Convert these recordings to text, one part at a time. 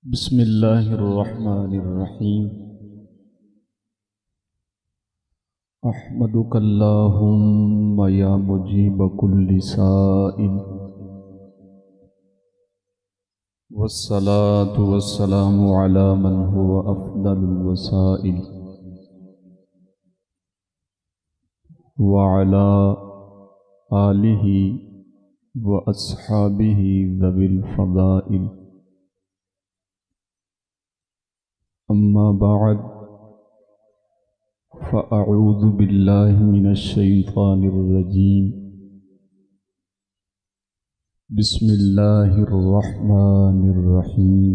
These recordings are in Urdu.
بسم اللہ الرحمن الرحیم احمدک اللہم یا مجیب کل سائل والصلاة والسلام علی من هو افضل الوسائل وعلی آلہ واصحابہ ذوی الفضائل اما بعد فاعوذ باللہ من الشیطان الرجیم بسم اللہ الرحمن الرحیم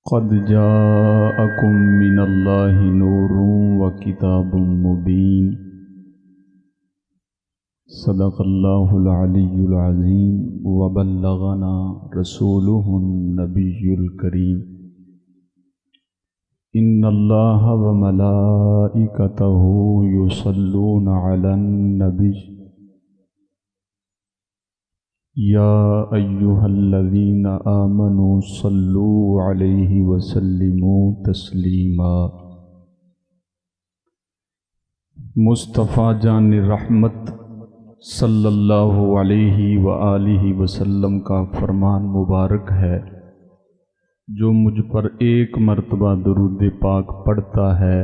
قد جاءکم من اللہ نور وکتاب مبین صدق اللہ العلی العظیم وبلغنا رسولہ النبی الکریم ان اللہ وملائکتہ یصلون علی النبی یا ایہا الذین آمنوا صلوا علیہ وسلموا تسلیما۔ مصطفیٰ جان رحمت صلی اللہ علیہ وآلہ وسلم کا فرمان مبارک ہے، جو مجھ پر ایک مرتبہ درود پاک پڑھتا ہے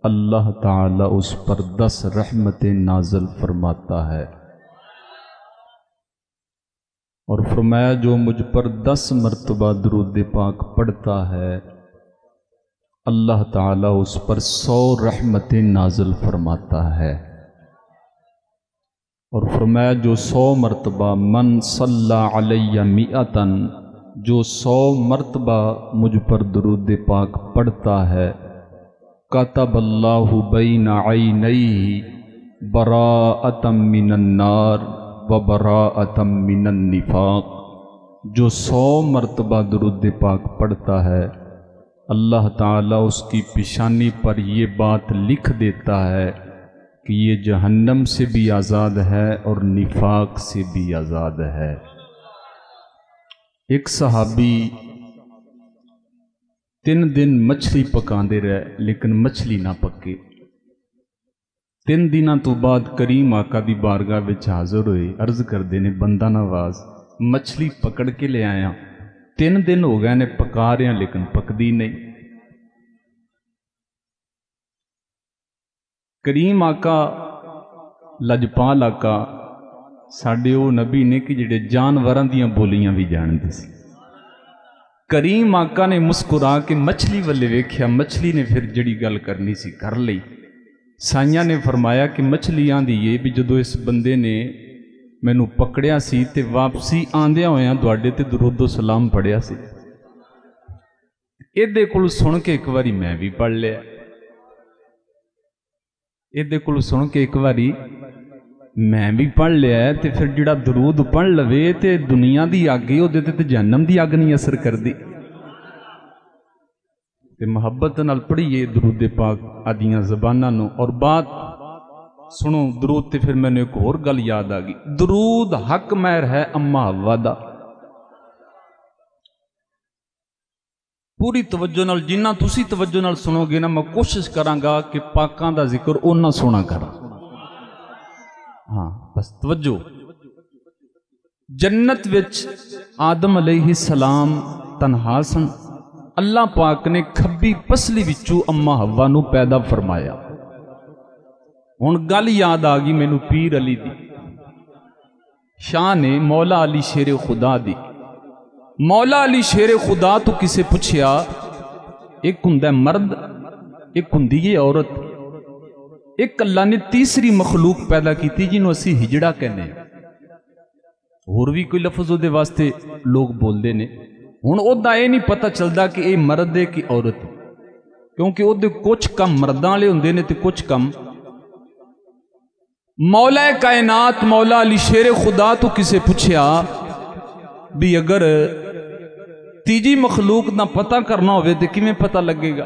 اللہ تعالی اس پر 10 رحمتیں نازل فرماتا ہے، اور فرمایا جو مجھ پر 10 مرتبہ درود پاک پڑھتا ہے اللہ تعالی اس پر 100 رحمتیں نازل فرماتا ہے، اور فرمایا جو 100 مرتبہ من صلی علی مئتن، جو 100 مرتبہ مجھ پر درود پاک پڑھتا ہے کتب اللہ بین عینیہ براءۃ من النار و براءۃ من النفاق، جو 100 مرتبہ درود پاک پڑھتا ہے اللہ تعالیٰ اس کی پیشانی پر یہ بات لکھ دیتا ہے کہ یہ جہنم سے بھی آزاد ہے اور نفاق سے بھی آزاد ہے۔ ایک صحابی 3 دن مچھلی پکاندے رہے لیکن مچھلی نہ پکے۔ 3 دنوں تو بعد کریم آقا دی بارگاہ وچ حاضر ہوئے، عرض کردے نے بندہ نواز مچھلی پکڑ کے لے آیا، 3 دن ہو گئے نے پکا رہے ہیں لیکن پکدی نہیں۔ کریم آقا لجپال آقا ساڈے او نبی نے کہ جڑے جانوراں دیاں بولیاں بھی جاندے سی۔ کریم آقا نے مسکرا کے مچھلی والے ویکھیا، مچھلی نے پھر جڑی گل کرنی سی کر لئی۔ سائیاں نے فرمایا کہ مچھلی آندی ہے بھی جدو اس بندے نے مینوں پکڑیا سی تے واپسی آندیاں ہویاں تواڈے تے درود و سلام پڑھیا سی، ایدے کول سن کے ایک واری میں بھی پڑھ لیا، ایدے کول سن کے ایک واری میں بھی پڑھ لیا ہے، تے پھر جڑا درود پڑھ لوے تے دنیا دی اگ ہی اودے تے جہنم دی اگ نہیں اثر کردی، تے محبت نال پڑھیے درود پاک آدیاں زباناں نو۔ اور بات سنو درود تے پھر میں نے ایک اور گل یاد آ گئی، درود حق مہر ہے اما حوا دا۔ پوری توجہ نال جنہ تسی توجہ نال سنو گے نا میں کوشش کراں گا کہ پاکاں دا ذکر اونا سونا کراں، ہاں بس توجہ۔ جنت وچ آدم علیہ السلام تنہا سن، اللہ پاک نے کھبی پسلی وچوں اما حوا نو پیدا فرمایا۔ ہن گل یاد آ گئی مینوں پیر علی دی، شان مولا علی شیر خدا دی۔ مولا علی شیر خدا تو کسے پوچھیا، ایک ہوندا مرد ایک ہوندی ہے عورت، ایک اللہ نے تیسری مخلوق پیدا کیتی جنوں اسی ہجڑا کہنے، اور بھی کوئی لفظ دے واسطے لوگ بول دے نے۔ ہن او دا اے نہیں پتہ چلدا کہ اے مرد ہے کہ عورت، کیونکہ او دے کچھ کم مرداں والے ہوندے نے تے کچھ کم۔ مولا کائنات مولا علی شیر خدا تو کسے پوچھیا بھی اگر تیجی مخلوق نہ پتہ کرنا ہوئے تے کیویں پتہ لگے گا؟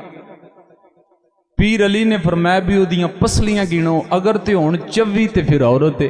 پیر علی نے فرمایا بھی وہ دیاں پسلیاں گنو، اگر تے ہون 24 تے پھر عورت ہے،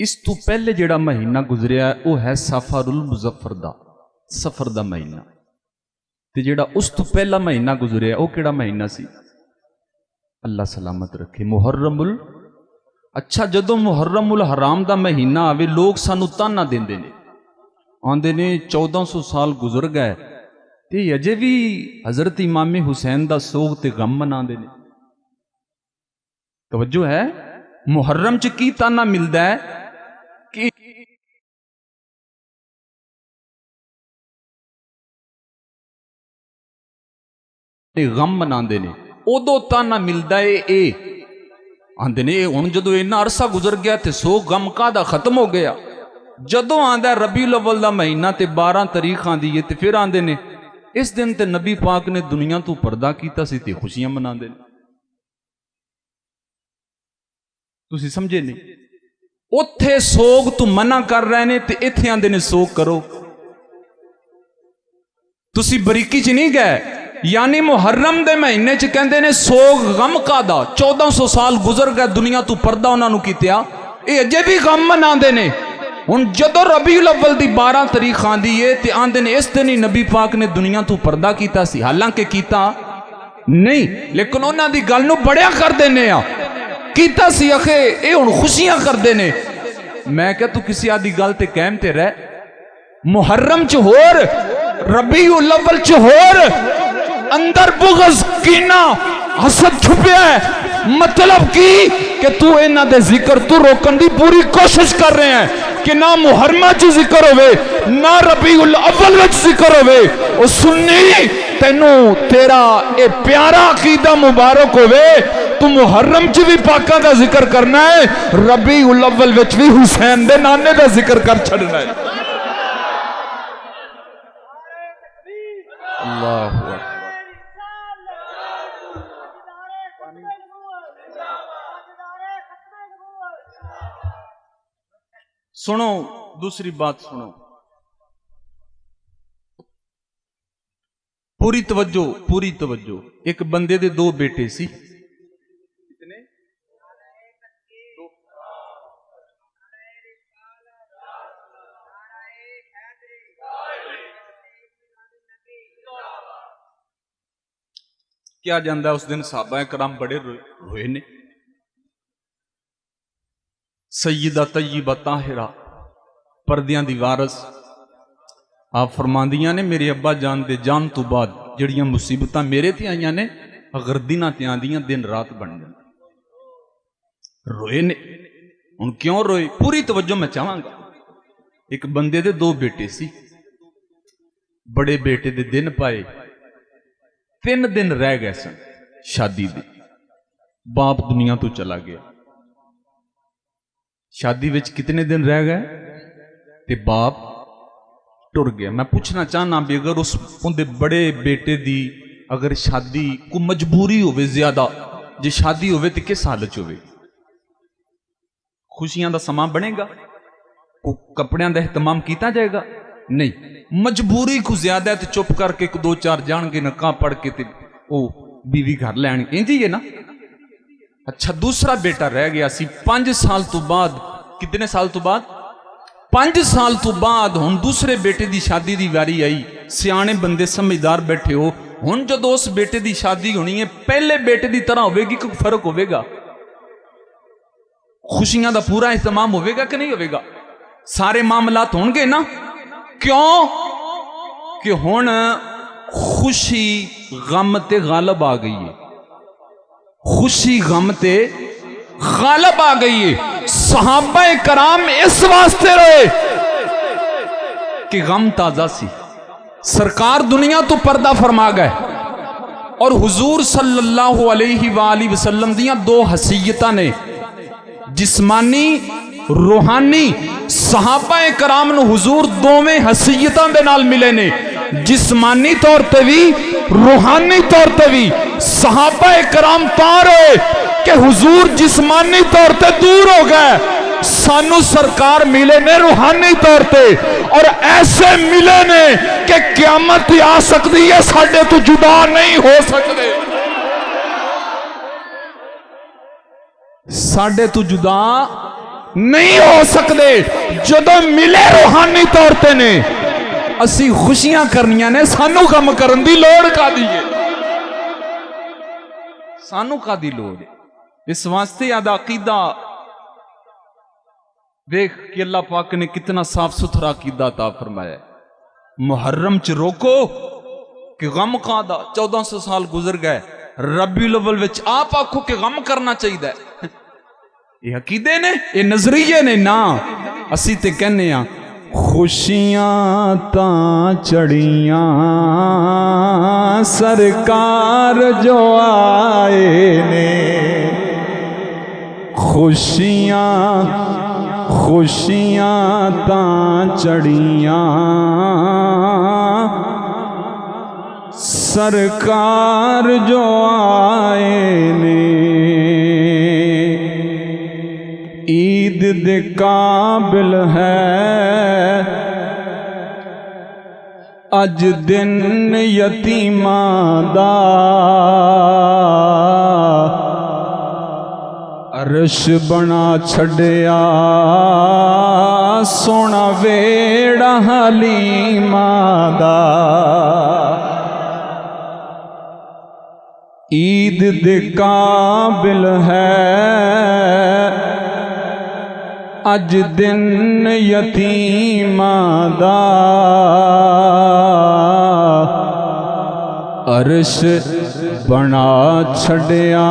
اس تو پہلے جڑا مہینہ گزریا ہے وہ ہے سفر المظفر دا، سفر دا مہینہ، تے جڑا اس تو پہلا مہینہ گزریا وہ کیڑا مہینہ سی؟ اللہ سلامت رکھے، محرم اچھا جدو محرم الحرام دا مہینہ آوے لوگ سانو تانا دیندے نے، آندے نے 1400 سال گزر گئے تے اجے بھی حضرت امام حسین دا سوگ تے غم منا دے نے۔ توجہ ہے، محرم چ کی تانا ملدا ہے کہ غم منا دے نے، ادو تانا ملدا ہے اے آندے نے ہن جدو اینا عرصہ گزر گیا تے سوگ غم کا دا ختم ہو گیا، جدو آندا ربیع الاول دا مہینہ تے 12 تاریخ آندی ہے تے پھر آندے نے اس دن تے نبی پاک نے دنیا تو پردہ کیتا سی تے خوشیاں منا دے، تسی سمجھے نہیں؟ اتھے سوگ تو منع کر رہے نے تے ایتھے آندے نے سوگ کرو، تسی بریکی چ نہیں گئے، یعنی محرم دے مہینے چ کہندے نے سوگ غم کا دا، 1400 سال گزر گئے دنیا تو پردہ انہاں نو کیتیا، اے اجے بھی غم منا دے نے۔ ہن جدو ربیع الاول دی 12 تاریخ آندی ہے تے آندے نے اس دن ہی نبی پاک نے دنیا تو پردہ کیتا سی، حالانکہ کیتا نہیں، لیکن انہاں دی گل نو بڑیا کر دینے آ، کیتا سی اخے اے ہن خوشیاں کر دینے۔ میں کہ تو کسی آدھی گل تے قائم تے رہ، محرم چ ہور ربیع الاول چ ہور، اندر بغض کینہ حسد چھپیا ہے، مطلب کی کہ تو انہاں دے ذکر تو روکن دی پوری کوشش کر رہے ہیں کہ نہ محرمہ چ ذکر ہوئے نہ ربیع الاول وچ ذکر ہوئے، او سنی تینوں تیرا اے پیارا عقیدہ مبارک ہوئے، تو محرم چ بھی پاکاں دا ذکر کرنا ہے، ربیع الاول وچ بھی حسین دے نانے دا ذکر کر چھڑنا ہے۔ اللہ اکبر۔ سنو دوسری بات سنو، پوری توجہ پوری توجہ۔ ایک بندے دے 2 بیٹے سی، کیا جاندہ ہے اس دن صحابہ کرام بڑے روئے نے، سیدہ طیبہ طاہرہ پردیاں دی وارث آپ فرماندیاں نے میرے ابا جان دے جان تو بعد جڑیاں مصیبتاں میرے تھی آئیاں نے اگر دنہ تھی آندیاں دن رات بن جائیں، روئے نے۔ ان کیوں روئے؟ پوری توجہ میں چاہاں گا۔ ایک بندے دے 2 بیٹے سی، بڑے بیٹے دے دن پائے 3 دن رہ گئے سن شادی دے، باپ دنیا تو چلا گیا، شادی وچ کتنے دن رہ گئے تے باپ ٹر گیا۔ میں پوچھنا چاہنا بھی اگر اس اندے بڑے بیٹے دی اگر شادی کو مجبوری ہوئے زیادہ، جے شادی ہوئے تے کس حالت ہوئے؟ خوشیاں دا سامان بنے گا؟ کو کپڑیاں دا اہتمام کیتا جائے گا؟ نہیں، مجبوری کو زیادہ ہے تو چپ کر کے 2-4 جان کے نکاح پڑھ کے تے او بیوی گھر لے آنے انجی ہے نا۔ اچھا دوسرا بیٹا رہ گیا سی 5 سال تو بعد، کتنے سال تو بعد؟ 5 سال تو بعد ہن دوسرے بیٹے دی شادی دی واری آئی، سیانے بندے سمجھدار بیٹھے ہو، ہن جدو اس بیٹے دی شادی ہونی ہے پہلے بیٹے دی طرح ہوئے گی، کوئی فرق ہوئے گا؟ خوشیاں دا پورا اہتمام ہوئے گا کہ نہیں ہوئے گا؟ سارے معاملات ہوں گے نا؟ کیوں کہ ہن خوشی غم تے غالب آ گئی ہے، خوشی غم تے غالب آ گئی ہے۔ صحابہ کرام اس واسطے رہے کہ غم تازہ سی، سرکار دنیا تو پردہ فرما گئے، اور حضور صلی اللہ علیہ وآلہ وسلم دیاں 2 حیثیتاں نے، جسمانی روحانی۔ صحابہ کرام نو حضور دوویں حیثیتاں دے نال ملے نے، جسمانی طور تے بھی روحانی طور تے بھی۔ صحابہ کرام پار ہوئے کہ حضور جسمانی طور تے دور ہو گئے، سانو سرکار ملے نے روحانی طور تے، اور ایسے ملے نے کہ قیامت آ سکتی ہے ساڈے تو جدا نہیں ہو سکتے، ساڈے تو جدا نہیں ہو سکتے جدوں ملے روحانی طور تے نے اسی خوشیاں کرنیاں نے سانو کم کرن دی لوڑ کا دیئے سانو کا دی لوڑ اس واسطے یاد عقیدہ دیکھ کہ اللہ پاک نے کتنا صاف ستھرا عقیدہ عطا فرمایا ہے محرم چ روکو کہ غم کا دا 1400 سال گزر گئے ربیع الاول وچ آپ آکھو کہ غم کرنا چاہیے یہ عقیدے نے یہ نظریے نے نا اسی تے کہنے ہیں خوشیاں تاں چڑیاں سرکار جو آئے نے خوشیاں تاں چڑیاں سرکار جو آئے نے عید دے قابل ہے اج دن یتیماں دا عرش بنا چھڑیا سونا ویڑا حلیماں دا عید دے قابل ہے اج دن یتیماں دا عرش بنا چھڑیا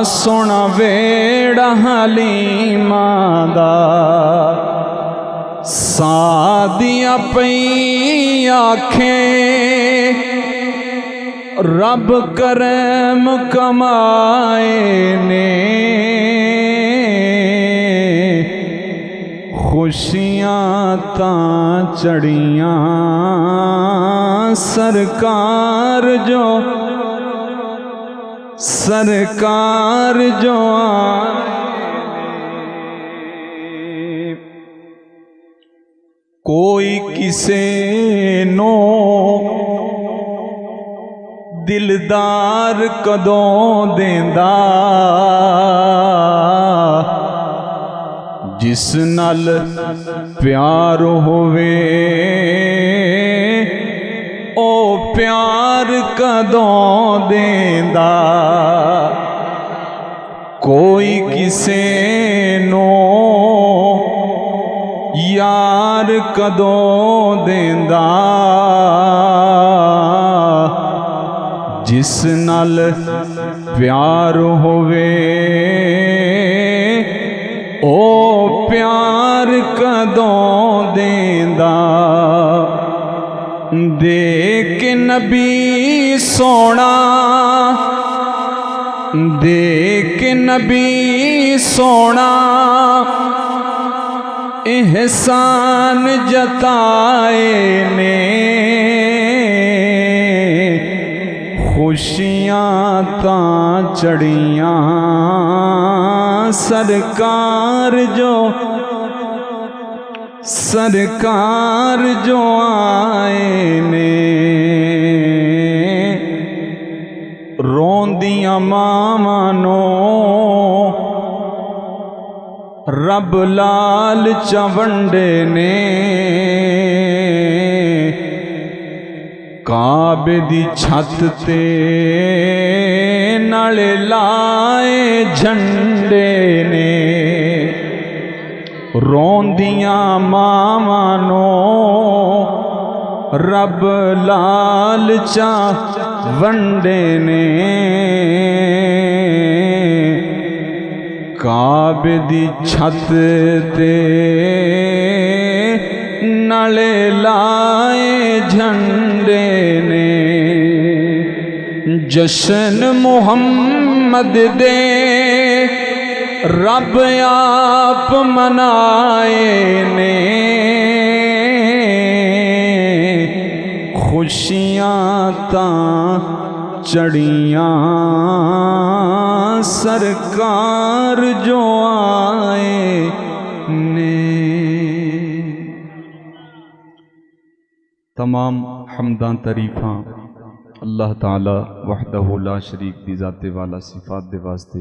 سونا ویڑا حلیماں دا سادیاں پئی آنکھیں رب کرم کمائے نے خوشیاں تاں چڑیاں سرکار جو کوئی کسے نو دلدار کدوں دیندا جس نال پیار ہووے او پیار کدوں دیندا کوئی کسے نو یار کدوں دیندا جس نال پیار ہووے او پیار کدوں دیندا دیکھ نبی سونا دیکھ نبی سونا احسان جتائے نے خوشیاں تاں چڑیاں سرکار جو آئے نے روندیاں ماواں نو رب لال چونڈے نے کعبے دی چھت تے نالے لائے جھنڈے نے روندیاں ماواں نو رب لال چونڈے نے کعبے دی چھت تے نالے لائے جھنڈے نے جشن محمد دے رب آپ منائے نے خوشیاں تاں چڑیاں سرکار جو آئے نے تمام حمداں تعریفاں اللہ تعالی وحدہ لا شریک دی ذات والا صفات دے واسطے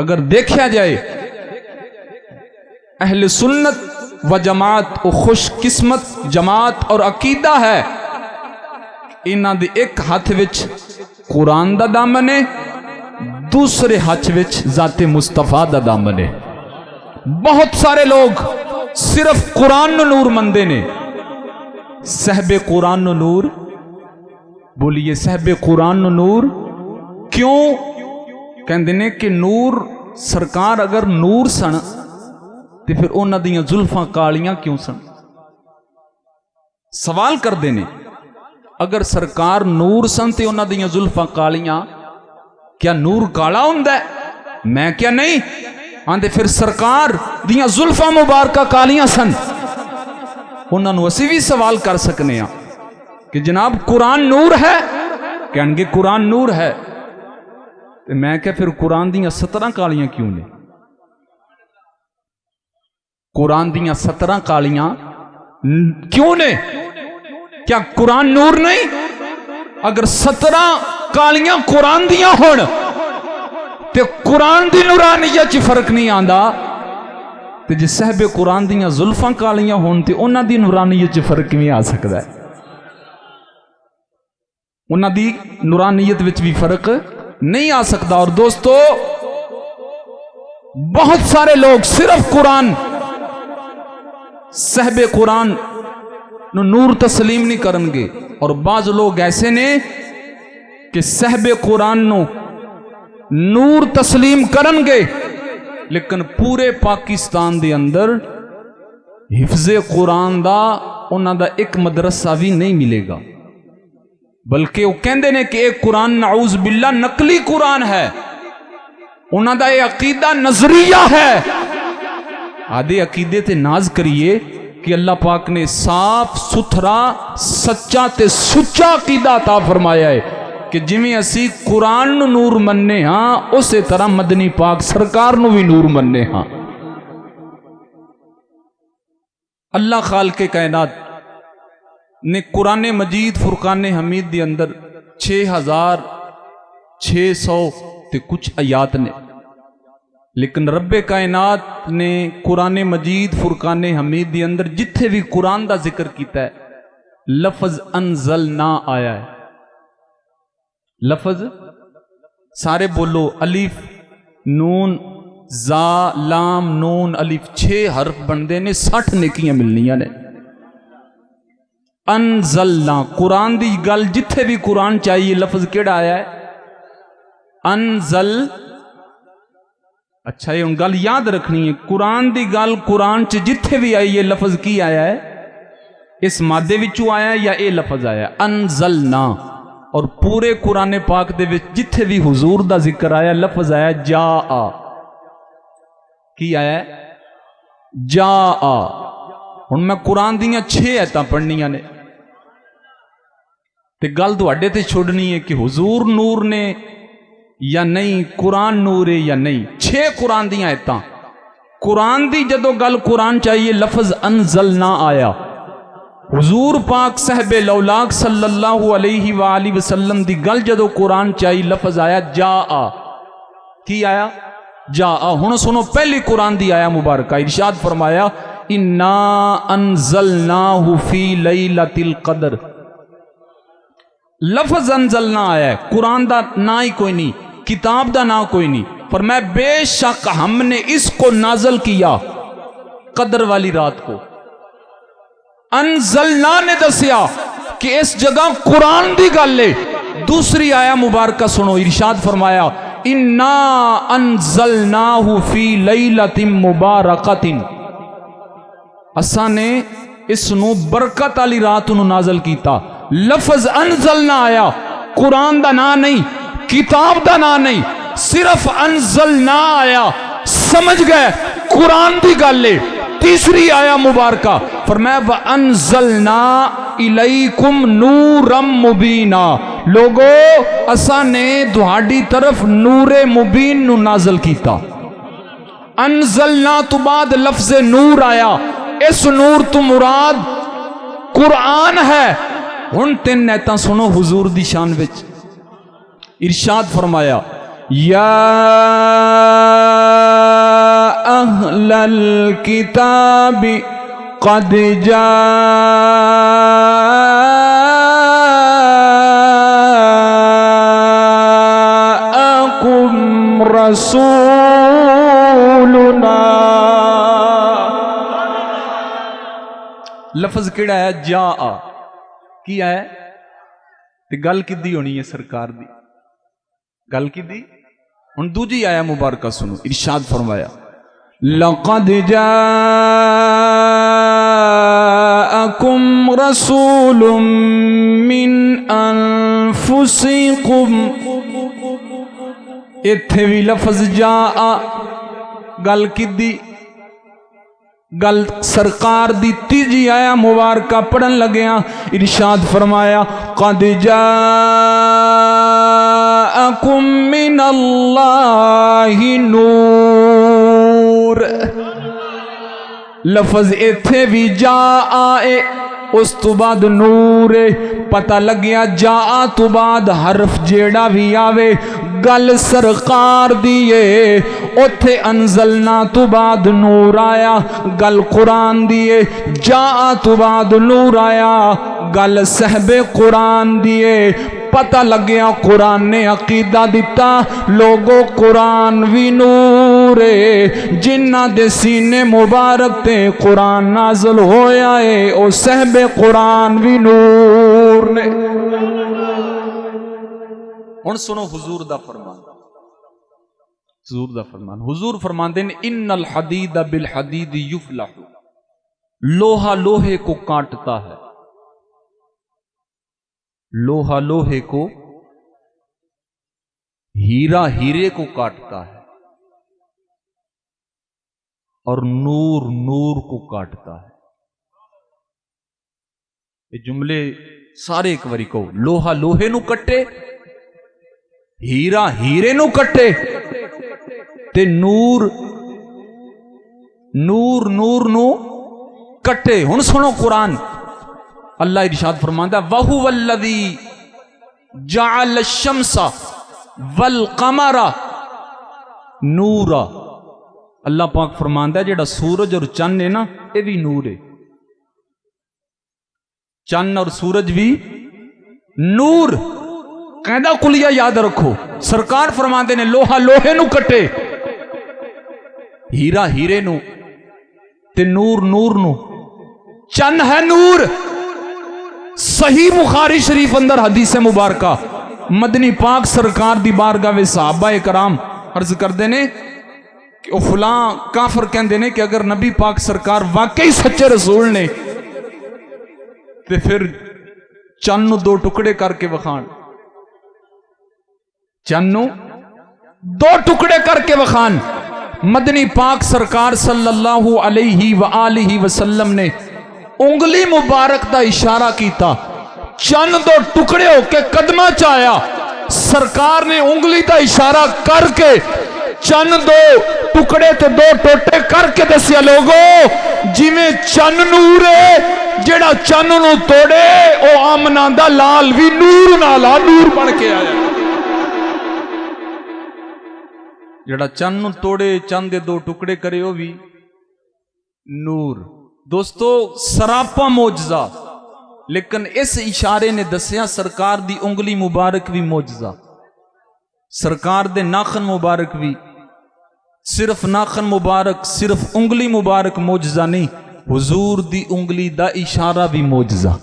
اگر دیکھا جائے اہل سنت و جماعت و خوش قسمت جماعت اور عقیدہ ہے انہاں دے ایک ہاتھ وچ قرآن دا دامن ہے، دوسرے ہاتھ وچ ذات مصطفیٰ دا دامن ہے۔ بہت سارے لوگ صرف قرآن نو نور مندے نے، صحب قرآن نو نور، بولیے صحب قرآن نو نور کیوں کہندے نے کہ نور سرکار اگر نور سن تے پھر انہاں دیاں زلفاں کالیاں کیوں سن؟ سوال کر دینے اگر سرکار نور سن تے انہاں دیاں زلفاں کالیاں، کیا نور کالا ہوندا ہے؟ میں کیا نہیں آندے پھر سرکار دیاں زلفاں مبارکہ کالیاں سن۔ انہاں نو اسی بھی سوال کر سکنے ہاں کہ جناب قرآن نور ہے؟ کہن گے قرآن نور ہے، تے میں کیا پھر قرآن دیاں 17 کالیاں کیوں نے؟ قرآن دیاں 17 کالیاں کیوں نے؟ کیا قرآن نور نہیں؟ اگر 17 کالیاں قرآن دیاں ہون تے قرآن دی نورانیت چ فرق نہیں آندا، تے جے صحب قرآن دیاں زلفاں کالیاں ہون تے انہاں دی نورانیت چ فرق کیویں آ سکدا ہے؟ انہاں دی نورانیت وچ بھی فرق نہیں آ سکتا۔ اور دوستو بہت سارے لوگ صرف قرآن صحب قرآن نو نور تسلیم نہیں کرن گے، اور بعض لوگ ایسے نے کہ صحب قرآن نو نور تسلیم کرن گے لیکن پورے پاکستان دے اندر حفظ قرآن دا انہاں دا ایک مدرسہ بھی نہیں ملے گا، بلکہ وہ کہندے نے کہ ایک قرآن نعوذ باللہ نقلی قرآن ہے، انہاں دا یہ عقیدہ نظریہ ہے۔ آدھے عقیدے تے ناز کریے کہ اللہ پاک نے صاف ستھرا سچا تے سچا عقیدہ عطا فرمایا ہے کہ جویں اسی قرآن نو نور مننے ہاں اسی طرح مدنی پاک سرکار نو بھی نور مننے ہاں۔ اللہ خالق کائنات نے قرآن مجید فرقان حمید دے اندر 6600 تے کچھ آیات نے، لیکن رب کائنات نے قرآن مجید فرقان حمید دے اندر جتھے بھی قرآن دا ذکر کیتا ہے لفظ انزلنا آیا ہے۔ لفظ سارے بولو، الف نون زا لام نون الف 6 حرف بندے نے 60 نیکیاں ملنیاں نے۔ انزلنا قرآن دی گل جتھے بھی قرآن چاہیے لفظ کیڑا آیا ہے؟ انزل۔ اچھا یہ ان گل یاد رکھنی ہے، قرآن دی گل قرآن چ جتھے بھی آئی یہ لفظ کی آیا ہے؟ اس مادے وچوں آیا ہے یا اے لفظ آیا ہے؟ انزلنا۔ اور پورے قرآن پاک دے وچ جتھے بھی حضور دا ذکر آیا لفظ آیا جاء۔ کی آیا ہے؟ جاء۔ ہن میں قرآن دیاں 6 آیتاں پڑھنیاں نے تے گل تواڈے تے چھوڑنی ہے کہ حضور نور نے یا نہیں، قرآن نور ہے یا نہیں۔ 6 قرآن دیاں آیتاں، قرآن دی جدو گل قرآن چاہیے لفظ انزلنا آیا، حضور پاک صاحب لولاک صلی اللہ علیہ وآلہ وسلم دی گل جدو قرآن چاہیے لفظ آیا جاء۔ کی آیا؟ جاء۔ ہن سنو پہلی قرآن دی آیا مبارکہ، ارشاد فرمایا انا انزلناہ فی لیلۃ القدر۔ لفظ انزلنا آیا ہے، قرآن دا نا ہی کوئی نہیں، کتاب دا نا کوئی نہیں، فرمایا بے شک ہم نے اس کو نازل کیا قدر والی رات کو۔ انزلنا نے دسیا کہ اس جگہ قرآن دی گل ہے۔ دوسری آیا مبارکہ سنو، ارشاد فرمایا انا انزلناہ فی لیلۃ مبارکۃ، اساں نے اس نو برکت والی رات نو نازل کیتا۔ لفظ انزلنا آیا، قرآن دا نا نہیں، کتاب دا نا نہیں، صرف انزلنا آیا، سمجھ گئے قرآن دی گل ہے۔ تیسری آیا مبارکہ فرمایا وَأَنزَلْنَا إِلَيْكُمْ نُورًا مُبِينًا، لوگو اساں نے دہاڑی طرف نور مبین نو نازل کیتا۔ انزلنا تو بعد لفظ نور آیا، اس نور تو مراد قرآن ہے۔ ہن 3 نیتاں سنو حضور دی شان وچ، ارشاد فرمایا یا اہل الکتاب قد جاءکم رسولنا. لفظ کیڑا ہے؟ جا کی ہے؟ تے گل کدی ہونی ہے سرکار دی؟ گل کدی؟ ہن دوجی آیا مبارکہ سنو، ارشاد فرمایا لقد جاءکم رسول من انفسکم. ایتھے بھی لفظ جاء، گل کدی؟ گل سرکار دی. تیجی آیا مبارکہ پڑھن لگیا، ارشاد فرمایا قد جاءکم من اللہ نور. لفظ ایتھے بھی جا آئے، اس تو بعد نور. پتہ لگیا جا تو بعد حرف جیڑا بھی آوے گل سرکار دیئے. اتھے انزلنا تو بعد نور آیا، گل قرآن دیئے. جا تو بعد نور آیا، گل صحب قرآن دیئے. پتہ لگیا قرآن نے عقیدہ دیتا لوگو قرآن بھی نور ہے. جنہ دے سینے مبارک تے قرآن نازل ہویا ہے او صحب قرآن بھی نور نے. ہن سنو حضور دا فرمان. حضور دا فرمان، حضور فرماندے نے ان الحدید بالحدید یفلح. لوہا لوہے کو کاٹتا ہے، لوہا لوہے کو، ہیرا ہیرے کو کاٹتا ہے، اور نور نور کو کاٹتا ہے. یہ جملے سارے ایک باری کہو. لوہا لوہے نو کٹے، ہیرا ہیرے نو کٹے، تے نور نور نور نو کٹے. ہن سنو قرآن. اللہ ارشاد فرماندا وَهُوَ الَّذِي جَعَلَ الشَّمْسَ وَالْقَمَرَ نُورًا. اللہ پاک فرماندا جڑا سورج اور چند ہے نا یہ بھی نور ہے. چند اور سورج بھی نور. قاعدہ کلیہ یاد رکھو. سرکار فرماندے نے لوہا لوہے نو کٹے، ہیرا ہیرے نو، تے نور نور نو. چند ہے نور. صحیح بخاری شریف اندر حدیث مبارکہ مدنی پاک سرکار دی بارگاہ وچ صحابہ کرام عرض کردے نے کہ او فلاں کافر کہندے نے کہ اگر نبی پاک سرکار واقعی سچے رسول نے تے پھر چند نو دو ٹکڑے کر کے وکھان. چند نو دو ٹکڑے کر کے وکھان. مدنی پاک سرکار صلی اللہ علیہ وآلہ وسلم نے انگلی مبارک دا اشارہ کیتا، چند دو ٹکڑے ہو کے قدمہ چایا. سرکار نے انگلی دا اشارہ کر کے چند دو ٹکڑے تے دو ٹوٹے کر کے دسیا لوگو جی میں چند نور ہے، جیڑا چند نو توڑے او آمنہ دا لال بھی نور نالا نور بن کے آیا. جڑا چند نو توڑے چند دے دو ٹکڑے کرے ہو بھی نور. دوستو سراپا معجزہ، لیکن اس اشارے نے دسیا سرکار دی انگلی مبارک بھی معجزہ. سرکار دے ناخن مبارک بھی، صرف ناخن مبارک صرف انگلی مبارک معجزہ نہیں، حضور دی انگلی دا اشارہ بھی معجزہ.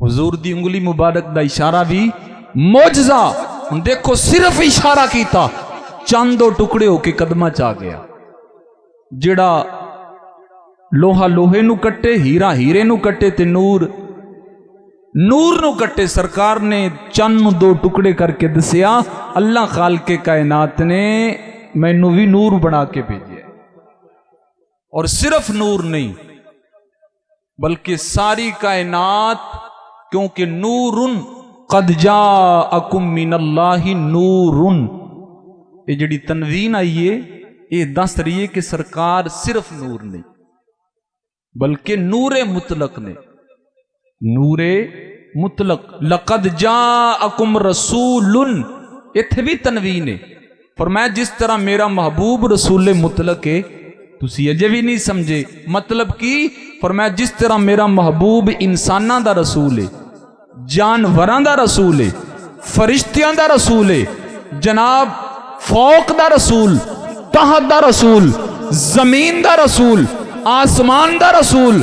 حضور دی انگلی مبارک دا اشارہ بھی معجزہ. دیکھو صرف اشارہ کیتا چند دو ٹکڑے ہو کے قدمہ چاہ گیا. جڑا لوہا لوہے نو کٹے، ہیرا ہیرے نو کٹے تے نور نور نو کٹے. سرکار نے چند نو دو ٹکڑے کر کے دسیا اللہ خالق کائنات نے مینوں بھی نور بنا کے بھیجیا. اور صرف نور نہیں بلکہ ساری کائنات، کیونکہ نور قد جاءکم من اللہ نور. یہ جڑی تنوین آئی ہے یہ دس رہی ہے کہ سرکار صرف نور نہیں بلکہ نور مطلق نے. نور مطلق. لقد جاءکم رسول ਇੱਥੇ ਵੀ ਤਨਵੀਨ ਹੈ। ਫਰਮਾਇਆ ਜਿਸ ਤਰ੍ਹਾਂ ਮੇਰਾ ਮਹਬੂਬ ਰਸੂਲ ਮੁਤਲਕ ਹੈ, ਤੁਸੀਂ ਅਜੇ ਵੀ ਨਹੀਂ ਸਮਝੇ। ਮਤਲਬ ਕੀ? ਫਰਮਾਇਆ ਜਿਸ ਤਰ੍ਹਾਂ ਮੇਰਾ ਮਹਬੂਬ ਇਨਸਾਨਾਂ ਦਾ ਰਸੂਲ ਹੈ, ਜਾਨਵਰਾਂ ਦਾ ਰਸੂਲ ਹੈ, ਫਰਿਸ਼ਤਿਆਂ ਦਾ ਰਸੂਲ ਹੈ, ਜਨਾਬ ਫੌਕ ਦਾ ਰਸੂਲ, ਤਹਤ ਦਾ ਰਸੂਲ, ਜ਼ਮੀਨ ਦਾ ਰਸੂਲ, ਆਸਮਾਨ ਦਾ ਰਸੂਲ,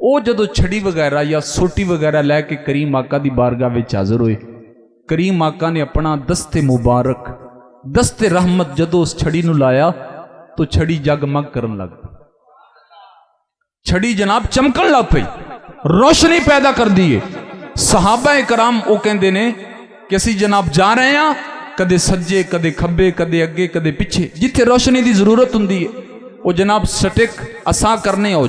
ਉਹ ਜਦੋਂ ਛੜੀ ਵਗੈਰਾ ਜਾਂ ਸੋਟੀ ਵਗੈਰਾ ਲੈ ਕੇ ਕਰੀਮ ਆਕਾ ਦੀ ਬਾਰਗਾਹ ਵਿੱਚ ਹਾਜ਼ਰ ਹੋਏ, ਕਰੀਮ ਆਕਾ ਨੇ ਆਪਣਾ ਦਸਤੇ ਮੁਬਾਰਕ, ਦਸਤੇ ਰਹਿਮਤ ਜਦੋਂ ਉਸ ਛੜੀ ਨੂੰ ਲਾਇਆ ਤਾਂ ਛੜੀ ਜਗਮਗ ਕਰਨ ਲੱਗ ਪਈ। ਛੜੀ ਜਨਾਬ ਚਮਕਣ ਲੱਗ ਪਈ, ਰੋਸ਼ਨੀ ਪੈਦਾ ਕਰਦੀ ਏ। ਸਹਾਬਾ ਇਕਰਾਮ ਉਹ ਕਹਿੰਦੇ ਨੇ ਕਿ ਅਸੀਂ ਜਨਾਬ ਜਾ ਰਹੇ ਹਾਂ, ਕਦੇ ਸੱਜੇ ਕਦੇ ਖੱਬੇ, ਕਦੇ ਅੱਗੇ ਕਦੇ ਪਿੱਛੇ, ਜਿੱਥੇ ਰੋਸ਼ਨੀ ਦੀ ਜ਼ਰੂਰਤ ਹੁੰਦੀ ਹੈ ਉਹ ਜਨਾਬ ਸਟਿਕ ਅਸਾਂ ਕਰਨੇ ਹੋ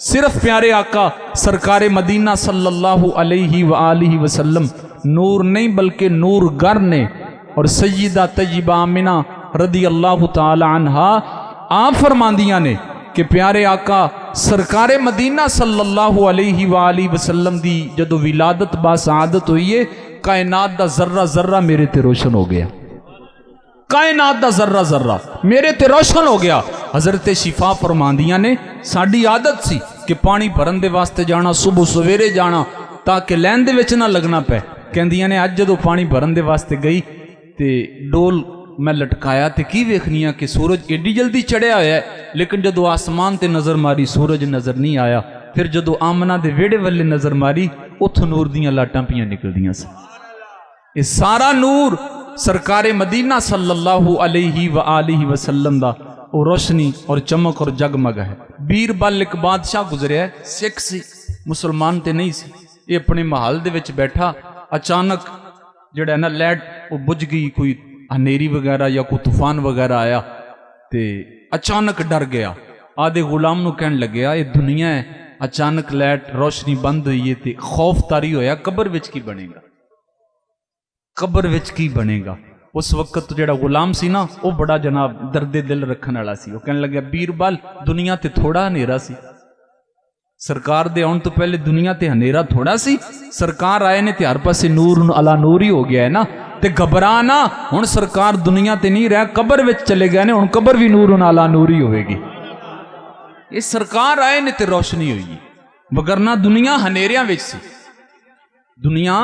صرف پیارے آقا سرکار مدینہ صلی اللہ علیہ وآلہ وسلم نور نہیں بلکہ نور گر نے، اور سیدہ طیبہ آمنہ رضی اللہ تعالی عنہا آپ فرماندیاں نے کہ پیارے آقا سرکار مدینہ صلی اللہ علیہ وآلہ وسلم دی جدو ولادت با سعادت ہوئی ہے، کائنات دا ذرہ ذرہ میرے تے روشن ہو گیا، کائنات دا ذرہ ذرہ میرے تے روشن ہو گیا۔ حضرت شفا فرماندیاں نے ساڈی عادت سی کہ پانی بھرن دے واسطے جانا، صبح سویرے جانا تاکہ لین دے وچ نہ لگنا پے۔ کہندیاں نے اج جدو پانی بھرن دے واسطے گئی تے ڈول میں لٹکایا تے کی ویکھنیاں کہ سورج ایڈی جلدی چڑھیا ہوا ہے، لیکن جدو آسمان تے نظر ماری سورج نظر نہیں آیا۔ پھر جدو آمنہ دے ویڑے والے نظر ماری اتھوں نور دیاں لاٹاں پیاں نکل دیاں سے۔ یہ سارا نور سرکار مدینہ صلی اللہ علیہ وآلہ وسلم دا وہ روشنی اور چمک اور جگمگ ہے۔ بیربل ایک بادشاہ گزریا ہے، سکھ سی، مسلمان تے نہیں سی۔ یہ اپنے محل دے وچ بیٹھا، اچانک جڑا ہے نا لائٹ وہ بجھ گئی، کوئی ہنیری وغیرہ یا کوئی طوفان وغیرہ آیا تے اچانک ڈر گیا۔ آدھے غلام نو کہن لگیا یہ دنیا ہے، اچانک لائٹ روشنی بند ہوئی ہے تے خوف طاری ہویا، قبر وچ کی بنے گا، قبر وچ کی بنے گا۔ اس وقت جڑا غلام سی نا وہ بڑا جناب درد دل رکھن والا سی، وہ کہنے لگا بیربل دنیا تے تھوڑا ہنیرا سی، سرکار دے آن تو پہلے دنیا تے ہنیرا تھوڑا سی، سرکار آئے نے تے ہر پاسے نور علا نور ہی ہو گیا ہے نا، تے گھبرانا ہن سرکار دنیا تے نہیں رہا، قبر وچ چلے گئے نے، ہن قبر بھی نور علا نور ہی ہوئے گی۔ یہ سرکار آئے نے تے روشنی ہوئی، وگرنہ دنیا ہنیریاں وچ سی، دنیا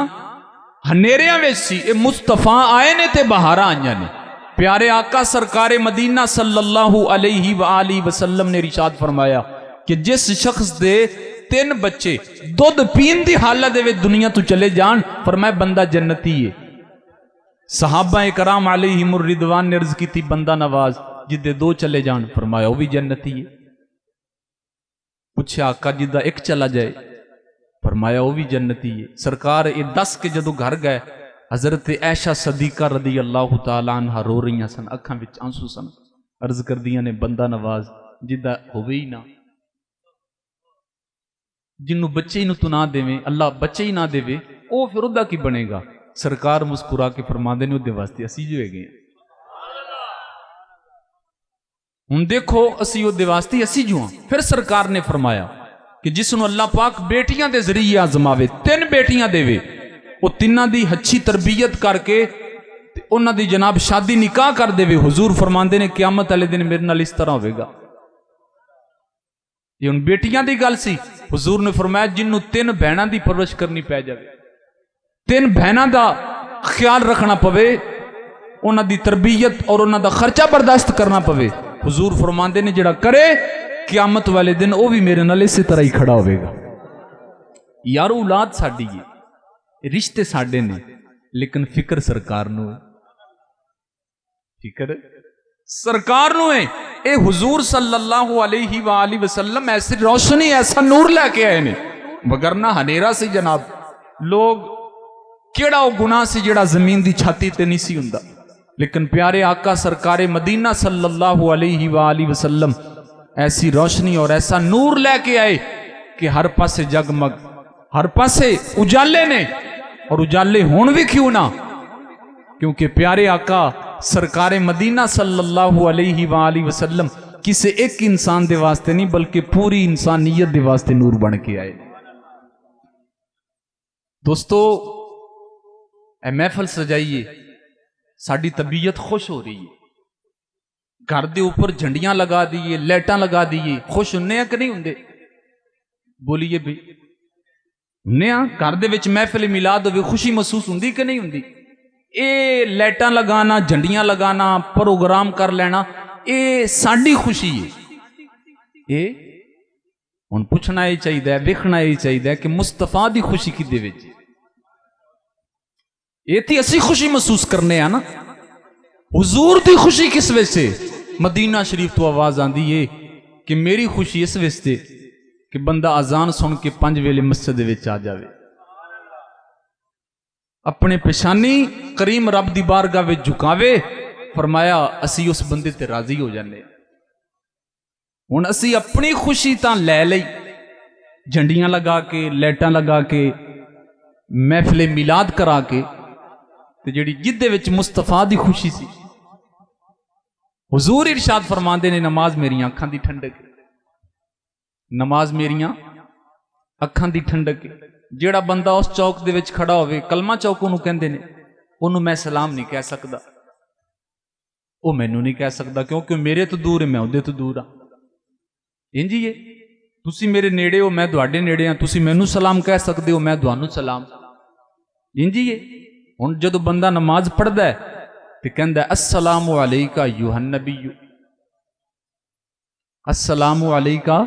ہنیریاں وچ سی۔ اے مصطفیٰ آئے نے تے بہاراں آئیاں نے۔ پیارے آقا سرکار مدینہ صلی اللہ علیہ وآلہ وسلم نے ارشاد فرمایا کہ جس شخص دے 3 بچے دودھ پین دی حالت دے دنیا تو چلے جان، فرمایا بندہ جنتی ہے۔ صحابہ کرام علیہم الرضوان نے عرض کی تھی بندہ نواز جدے 2 چلے جان، فرمایا وہ بھی جنتی ہے۔ پوچھا آقا جدہ 1 چلا جائے، فرمایا وہ بھی جنتی ہے۔ سرکار یہ 10 کے جدو گھر گئے، حضرت عائشہ صدیقہ رضی اللہ تعالیٰ عنہ رو رہی سن، اکھاں وچ آنسو سن، عرض کر دیاں نے بندہ نواز جدہ ہوئے ہی نہ، جنوں بچے ہی نو تو نہ دے، اللہ بچے ہی نہ دے، او پھر ادا کی بنے گا؟ سرکار مسکرا کے فرماندے نے اودے واسطے اسی جو ہے گئے ہن دیکھو اسی اودے واسطے اسی جو ہاں۔ پھر سرکار نے فرمایا کہ جس نو اللہ پاک بیٹیاں دے ذریعے آزماوے، 3 بیٹیاں دے وے، وہ 3 دی اچھی تربیت کر کے انہاں دی جناب شادی نکاح کر دے وے، حضور فرماندے نے قیامت والے دن میرے نال اس طرح ہوئے گا۔ یہ ان بیٹیاں دی گل سی، حضور نے فرمایا جنوں 3 بہناں دی پرورش کرنی پہ جاوے، 3 بہناں دا خیال رکھنا پوے، انہاں دی تربیت اور انہاں دا خرچہ برداشت کرنا پوے، حضور فرماندے نے جڑا کرے قیامت والے دن وہ بھی میرے نال اسی طرح ہی کھڑا ہوئے گا۔ یار اولاد ساڈی ہے، رشتے ساڈے نے، لیکن فکر سرکار نو ہے، فکر سرکار نو ہے۔ اے حضور صلی اللہ علیہ وآلہ وسلم ایسی روشنی ایسا نور لے کے آئے نے، وگرنہ ہنیرا سی جناب، لوگ کیڑا وہ گناہ سی جڑا زمین دی چھاتی تے نہیں سی ہوندا، لیکن پیارے آقا سرکار مدینہ صلی اللہ علیہ وآلہ وسلم ایسی روشنی اور ایسا نور لے کے آئے کہ ہر پاسے جگمگ، ہر پاسے اجالے نے، اور اجالے ہون بھی کیوں نہ، کیونکہ پیارے آقا سرکار مدینہ صلی اللہ علیہ وآلہ وسلم کسی ایک انسان دے واسطے نہیں بلکہ پوری انسانیت دے واسطے نور بن کے آئے۔ دوستو اے محفل سجائیے، ساڑی طبیعت خوش ہو رہی ہے، گھر دے اوپر جھنڈیاں لگا دیئے، لیٹاں لگا دیئے، خوش ہونے ہیں کہ نہیں ہوندے؟ بولیے بھی ہونے ہیں؟ گھر دے وچ محفل میلاد ہوئے خوشی محسوس ہوندی کہ نہیں ہوندی؟ اے لیٹاں لگانا، جھنڈیاں لگانا، پروگرام کر لینا، اے ساڑی خوشی ہے۔ اے ہن پوچھنا یہ چاہیے، ویکھنا یہ چاہیے کہ مصطفیٰ دی خوشی کدے وچ؟ یہ تھی اسی خوشی محسوس کرنے ہیں نا، حضور دی خوشی کس وجہ سے؟ مدینہ شریف تو آواز آندی ہے کہ میری خوشی اس وجہ سے کہ بندہ اذان سن کے 5 ویلے مسجد وچ آ جاوے، اپنے پیشانی کریم رب دی بارگاہ وچ جھکاوے، فرمایا اسی اس بندے تے راضی ہو جانے۔ ہن اسی اپنی خوشی تاں لے لئی، جھنڈیاں لگا کے لائٹاں لگا کے محفل میلاد کرا کے تے جڑی جدے وچ مصطفیٰ دی خوشی سی. حضور ارشاد فرماندے نے نماز میری اکھاں دی ٹھنڈک، نماز میریاں اکھاں دی ٹھنڈک. جیڑا بندہ اس چوک دے وچ کھڑا ہوئے، کلمہ چوک انہوں کہندے نے، انہوں میں سلام نہیں کہہ سکدا، وہ مینوں نہیں کہہ سکدا کیونکہ میرے تو دور ہے، میں اودے تو دور ہاں. انجی ہے تسی میرے نیڑے ہو، میں تواڈے نیڑے ہاں، تسی مینوں سلام کہہ سکدے ہو، میں تانوں سلام. انجی ہے ہن جدوں بندہ نماز پڑھدا ہے تے کہندا ہے السلام علیکہ ایھا النبی، السلام علیکہ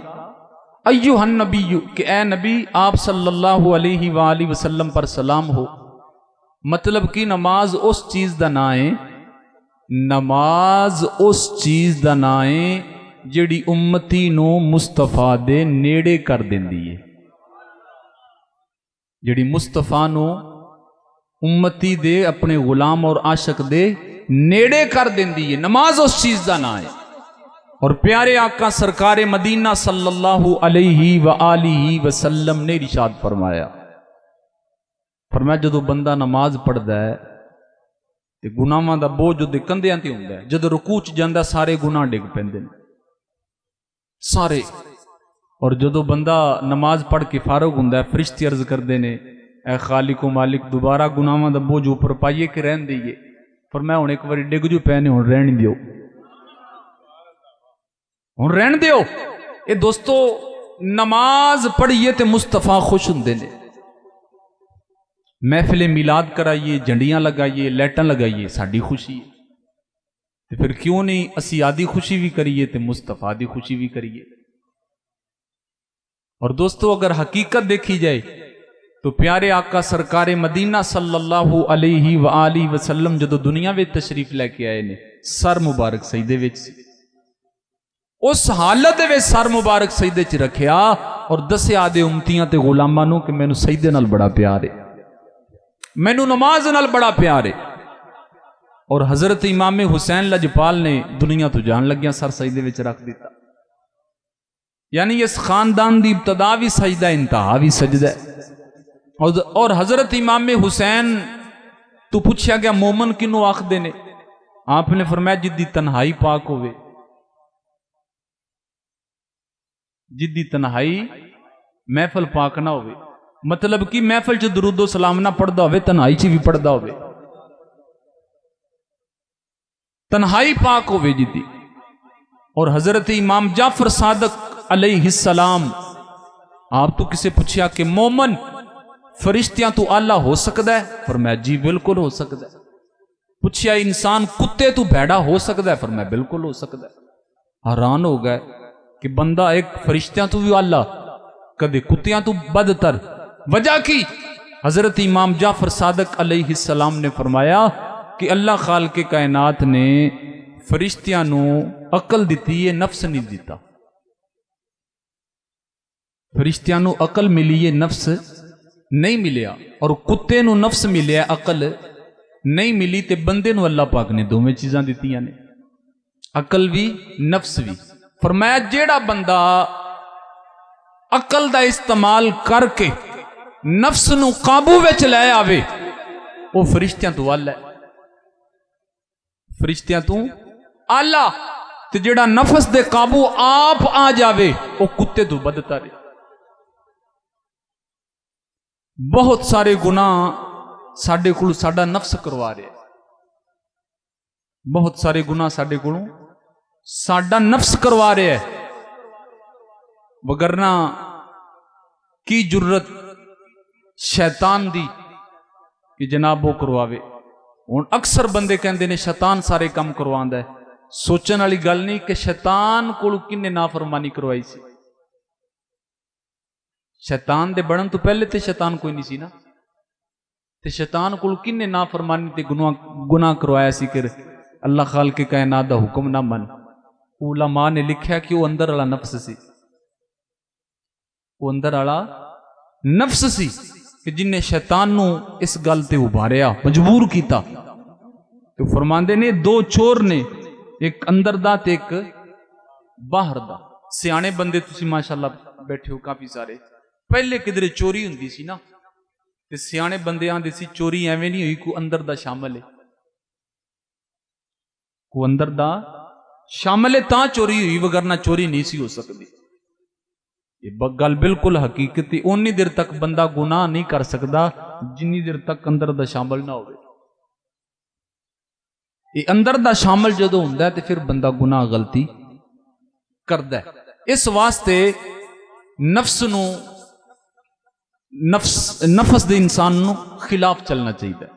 ایھا النبی، کہ اے نبی آپ صلی اللہ علیہ وآلہ وسلم پر سلام ہو. مطلب کہ نماز اس چیز دا نام ہے، نماز اس چیز دا نام ہے جڑی امتی نو مصطفیٰ دے نیڑے کر دیندی ہے، جڑی مصطفیٰ نو امتی دے اپنے غلام اور عاشق دے نیڑے کر دیندی ہے. نماز اس چیز دا نام ہے. اور پیارے آقا سرکار مدینہ صلی اللہ علیہ وآلہ وسلم نے ارشاد فرمایا، جدو بندہ نماز پڑھدا ہے تے گناہاں دا بوجھ دے کندھیاں تے ہوندا ہے، جدو رکوع چ جاندا سارے گناہ ڈگ پیندے نے سارے. اور جدو بندہ نماز پڑھ کے فارغ ہوندا ہے، فرشتے عرض کردے نے اے خالق و مالک دوبارہ گناہاں دا بوجھ اوپر پائیے کہ رہن دئیے. فرمایا ہن ایک واری ڈگ جو پے نے، ہن رہن دیو، ہن رہن دیو. اے دوستو نماز پڑھیے تے مصطفیٰ خوش ہوندے نے. محفل میلاد کرائیے، جھنڈیاں لگائیے، لائٹاں لگائیے، ساڈی خوشی ہے. تے پھر کیوں نہیں اسی آدھی خوشی بھی کریے تے مصطفیٰ دی خوشی بھی کریے. اور دوستو اگر حقیقت دیکھی جائے تو پیارے آقا سرکار مدینہ صلی اللہ علیہ وآلہ وسلم جدو دنیا میں تشریف لے کے آئے نے، سر مبارک سجدے وچ سی. اس حالت دے وچ سر مبارک سجدے چ رکھیا اور دسیا دے امتیاں تے غلاماں نوں کہ مینوں سجدے نال بڑا پیار ہے، مینوں نماز نال بڑا پیار ہے. اور حضرت امام حسین لجپال نے دنیا تو جان لگیاں سر سجدے وچ رکھ دیتا. یعنی اس خاندان دی ابتدا بھی سجدہ، انتہا بھی سجدہ ہے. اور حضرت امام حسین تو پوچھا گیا مومن کنوں آکھدے نے؟ آپ نے فرمایا جدی تنہائی پاک ہوئے، جدی تنہائی محفل پاک نہ ہوئے. مطلب کہ محفل چ درود و سلام نہ پڑھدا ہوئے، تنہائی چ بھی پڑھدا ہوئے، تنہائی پاک ہوئے جدی. اور حضرت امام جعفر صادق علیہ السلام آپ تو کسے پوچھیا کہ مومن فرشتیاں تو آلہ ہو سکتا ہے؟ فرمایا جی بالکل ہو سکتا ہے. پوچھیا انسان کتے تو بھیڑا ہو سکتا ہے؟ فرمایا بالکل ہو سکتا ہے. حیران ہو گئے کہ بندہ ایک فرشتیاں تو بھی آلہ، کدے کتیاں تو بدتر. وجہ کی؟ حضرت امام جعفر صادق علیہ السلام نے فرمایا کہ اللہ خالق کائنات نے فرشتیاں نو عقل دیتی ہے، نفس نہیں دیتا. فرشتیاں نو عقل ملی ہے، نفس نہیں ملیا. اور کتے نو نفس ملیا، عقل نہیں ملی. تے بندے نو اللہ پاک نے دوویں چیزاں دتیاں نے، عقل بھی نفس بھی. فرمایا جیڑا بندہ عقل دا استعمال کر کے نفس نو قابو وچ لے آوے وہ فرشتیاں تو آلہ ہے، فرشتیاں تو آلہ. تے جیڑا نفس دے قابو آپ آ جاوے وہ کتے تو بدتر ہے. بہت سارے گناہ ساڈے کولوں ساڈا نفس کروا رہے، بہت سارے گناہ ساڈے کولوں ساڈا نفس کروا رہے ہے. وگرنہ کی جرت شیطان دی کہ جناب وہ کرواوے. ہن اکثر بندے کہندے نے شیطان سارے کام کرواندا ہے. سوچن والی گل نہیں کہ شیطان کول کنے نافرمانی کروائی سی. شیطان دے بڑن تو پہلے تے شیطان کوئی نہیں سی نا، تے شیطان کول کنے نافرمانی تے گناہ کروایا سی کہ اللہ خالق کائنات دا حکم نہ من. علماء نے لکھیا کہ وہ اندر والا نفس سی، وہ اندر والا نفس سی کہ جن نے شیطان نو اس گل تے ابھاریا، مجبور کیتا. تو فرماندے نے دو چور نے، ایک اندر دا تے ایک باہر دا. سیانے بندے تسی ماشاءاللہ بیٹھے ہو کافی سارے، پہلے کدھر چوری ہوندی سی نا تے سیانے بندے آندے سی چوری ایویں نہیں ہوئی، کو اندر دا شامل ہے، کو اندر دا شامل ہے تاں چوری ہوئی، وگرنہ چوری نہیں سی ہو سکتی۔ یہ گل بالکل حقیقت ہے، اونی دیر تک بندہ گناہ نہیں کر سکتا جنی دیر تک اندر دا شامل نہ ہوئے۔ یہ اندر دا شامل جدو ہوندا ہے تے پھر بندہ گناہ غلطی کردا ہے۔ اس واسطے نفس نو نفس دے انسان نو خلاف چلنا چاہیے،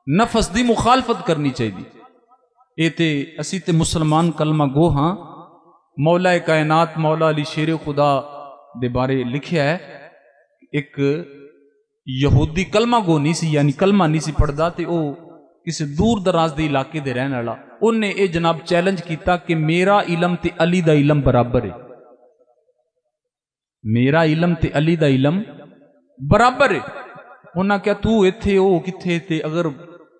نفس دی مخالفت کرنی چاہیے۔ اے تے اسی تے مسلمان کلمہ گو ہاں، مولا کائنات مولا علی شیر خدا دے بارے لکھیا ہے، ایک یہودی کلمہ گو نہیں سی، یعنی کلمہ نہیں سی پڑھدا تے او کسی دور دراز دے علاقے دے رہن والا، انہیں اے جناب چیلنج کیتا کہ میرا علم تے علی دا علم برابر ہے، میرا علم تے علی دا علم برابر ہے۔ انہاں کیا تو ایتھے او کتھے تے اگر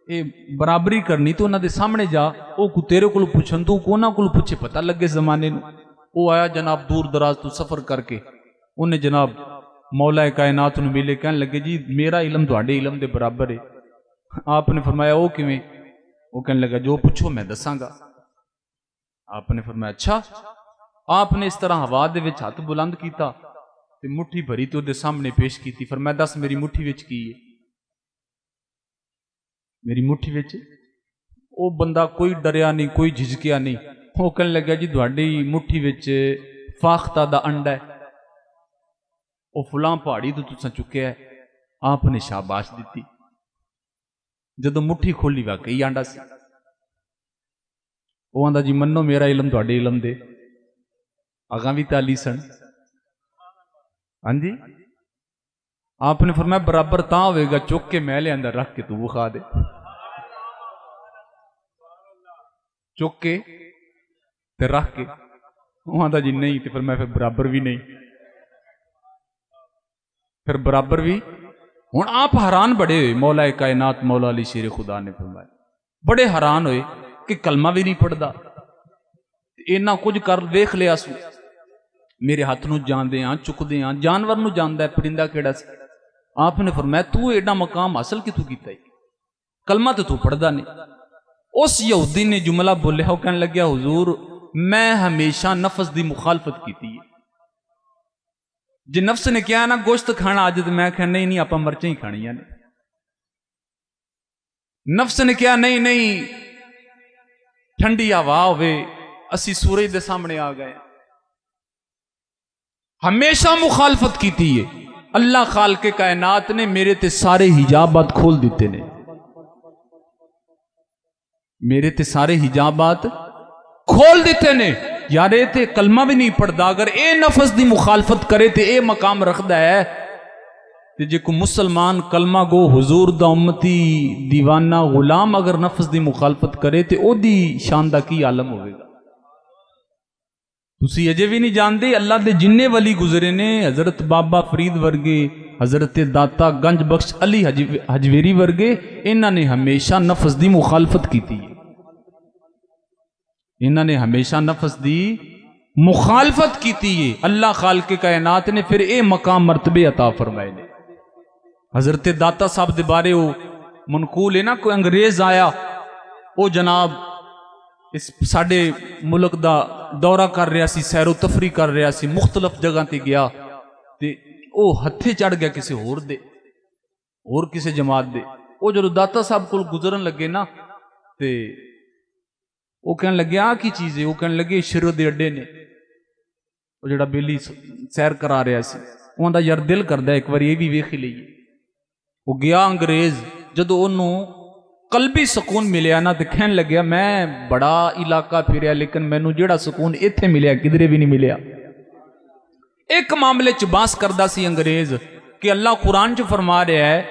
اے برابری کرنی تو انہاں دے سامنے جا، او کو تیرے کول پوچھن تو انہاں کول پوچھے پتہ لگے زمانے نو۔ او آیا جناب دور دراز تو سفر کر کے، انہیں جناب مولا کائنات نو ملے، کہنے لگے جی میرا علم تہاڈے علم دے برابر ہے۔ آپ نے فرمایا او کیویں؟ وہ کہنے لگا جو پوچھو میں دساں گا۔ آپ نے فرمایا اچھا۔ آپ نے اس طرح ہوا دے وچ ہاتھ بلند کیتا تے مٹھی بھری تو دے سامنے پیش کیتی، فرمایا دس میری مٹھی وچ کی ہے؟ میری مٹھی وچ؟ او بندہ کوئی ڈریا نہیں، کوئی جھجکیا نہیں، وہ کہنے لگا جی تہاڈی مٹھی وچ فاختہ دا انڈا ہے، او فلاں پہاڑی تو تساں چکیا ہے۔ آپ نے شاباش دیتی، جدو مٹھی کھولی واقعی آنڈا سی۔ وہ آندا جی منو میرا علم تہاڈے علم دے اگاں بھی تالی سن۔ ہاں جی، آپ نے فرمایا برابر تاں ہوئے گا چک کے میلے اندر رکھ کے تو بخا دے، چک کے تے رکھ کے۔ وہ آندا جی نہیں، تے فرمایا پھر برابر بھی نہیں، پھر برابر بھی۔ ہوں آپ حیران بڑے ہوئے، مولا کائنات مولا علی شیر خدا نے فرمایا بڑے حیران ہوئے کہ کلمہ بھی نہیں پڑھدا، اینا کچھ کر دیکھ لیا سو، میرے ہاتھ نو جاندے ہاں چکدے ہاں، جانور نو جاندا ہے پرندہ کیڑا سی۔ آپ نے فرمایا تو ایڈا مقام حاصل کتوں کیتا ہے، کلمہ تو پڑھدا نہیں۔ اس یہودی نے جملہ بولیا، وہ کہنے لگیا حضور میں ہمیشہ نفس دی مخالفت کیتی ہے، جی نفس نے کیا نا گوشت کھانا آج تو میں کہنا نہیں آپ مرچیں ہی کھانیاں نے، نفس نے کیا نہیں ٹھنڈی ہوا ہوئے اسی سورج دے سامنے آ گئے، ہمیشہ مخالفت کیتی ہے۔ اللہ خالق کائنات نے میرے تے سارے حجابات کھول دیتے نے، میرے تے سارے حجابات کھول دیتے نے۔ یار اے تے کلمہ بھی نہیں پڑھدا، اگر اے نفس دی مخالفت کرے تے اے مقام رکھدا ہے تے جے کو مسلمان کلمہ گو حضور دا امتی دیوانہ غلام اگر نفس دی مخالفت کرے تے او دی شان دا کی عالم ہوئے گا۔ تسی اجے بھی نہیں جاندے اللہ دے جننے ولی گزرے نے، حضرت بابا فرید ورگے، حضرت داتا گنج بخش علی حجویری ورگے، انہاں نے ہمیشہ نفس دی مخالفت کیتی ہے، انہاں نے ہمیشہ نفس دی مخالفت کیتی ہے۔ اللہ خالق کائنات نے پھر اے مقام مرتبے عطا فرمائے نے۔ حضرت داتا صاحب دے بارے وہ منقول ہے نا، کوئی انگریز آیا وہ جناب اس ساڑے ملک دا دورہ کر رہا سی، سیر و تفریح کر رہا سی، مختلف جگہ تے گیا تے او ہتھے چڑھ گیا کسی اور کسی جماعت دے۔ وہ جو داتا صاحب کو گزرن لگے نا تے وہ کہنے لگے آ کی چیز ہے، وہ کہنے لگے شروع دے اڈے نے، وہ جڑا بیلی سیر کرا رہا سی، وہاں دا یار دل کردہ ایک بار یہ بھی ویکھ لئیے۔ وہ گیا انگریز، جدو انہوں قلبی سکون ملیا نا تے کہنے لگیا میں بڑا علاقہ پھریا لیکن مینوں جڑا سکون ایتھے ملیا کدھرے بھی نہیں ملیا۔ ایک معاملے چ باس کردہ سی انگریز کہ اللہ قرآن چ فرما رہا ہے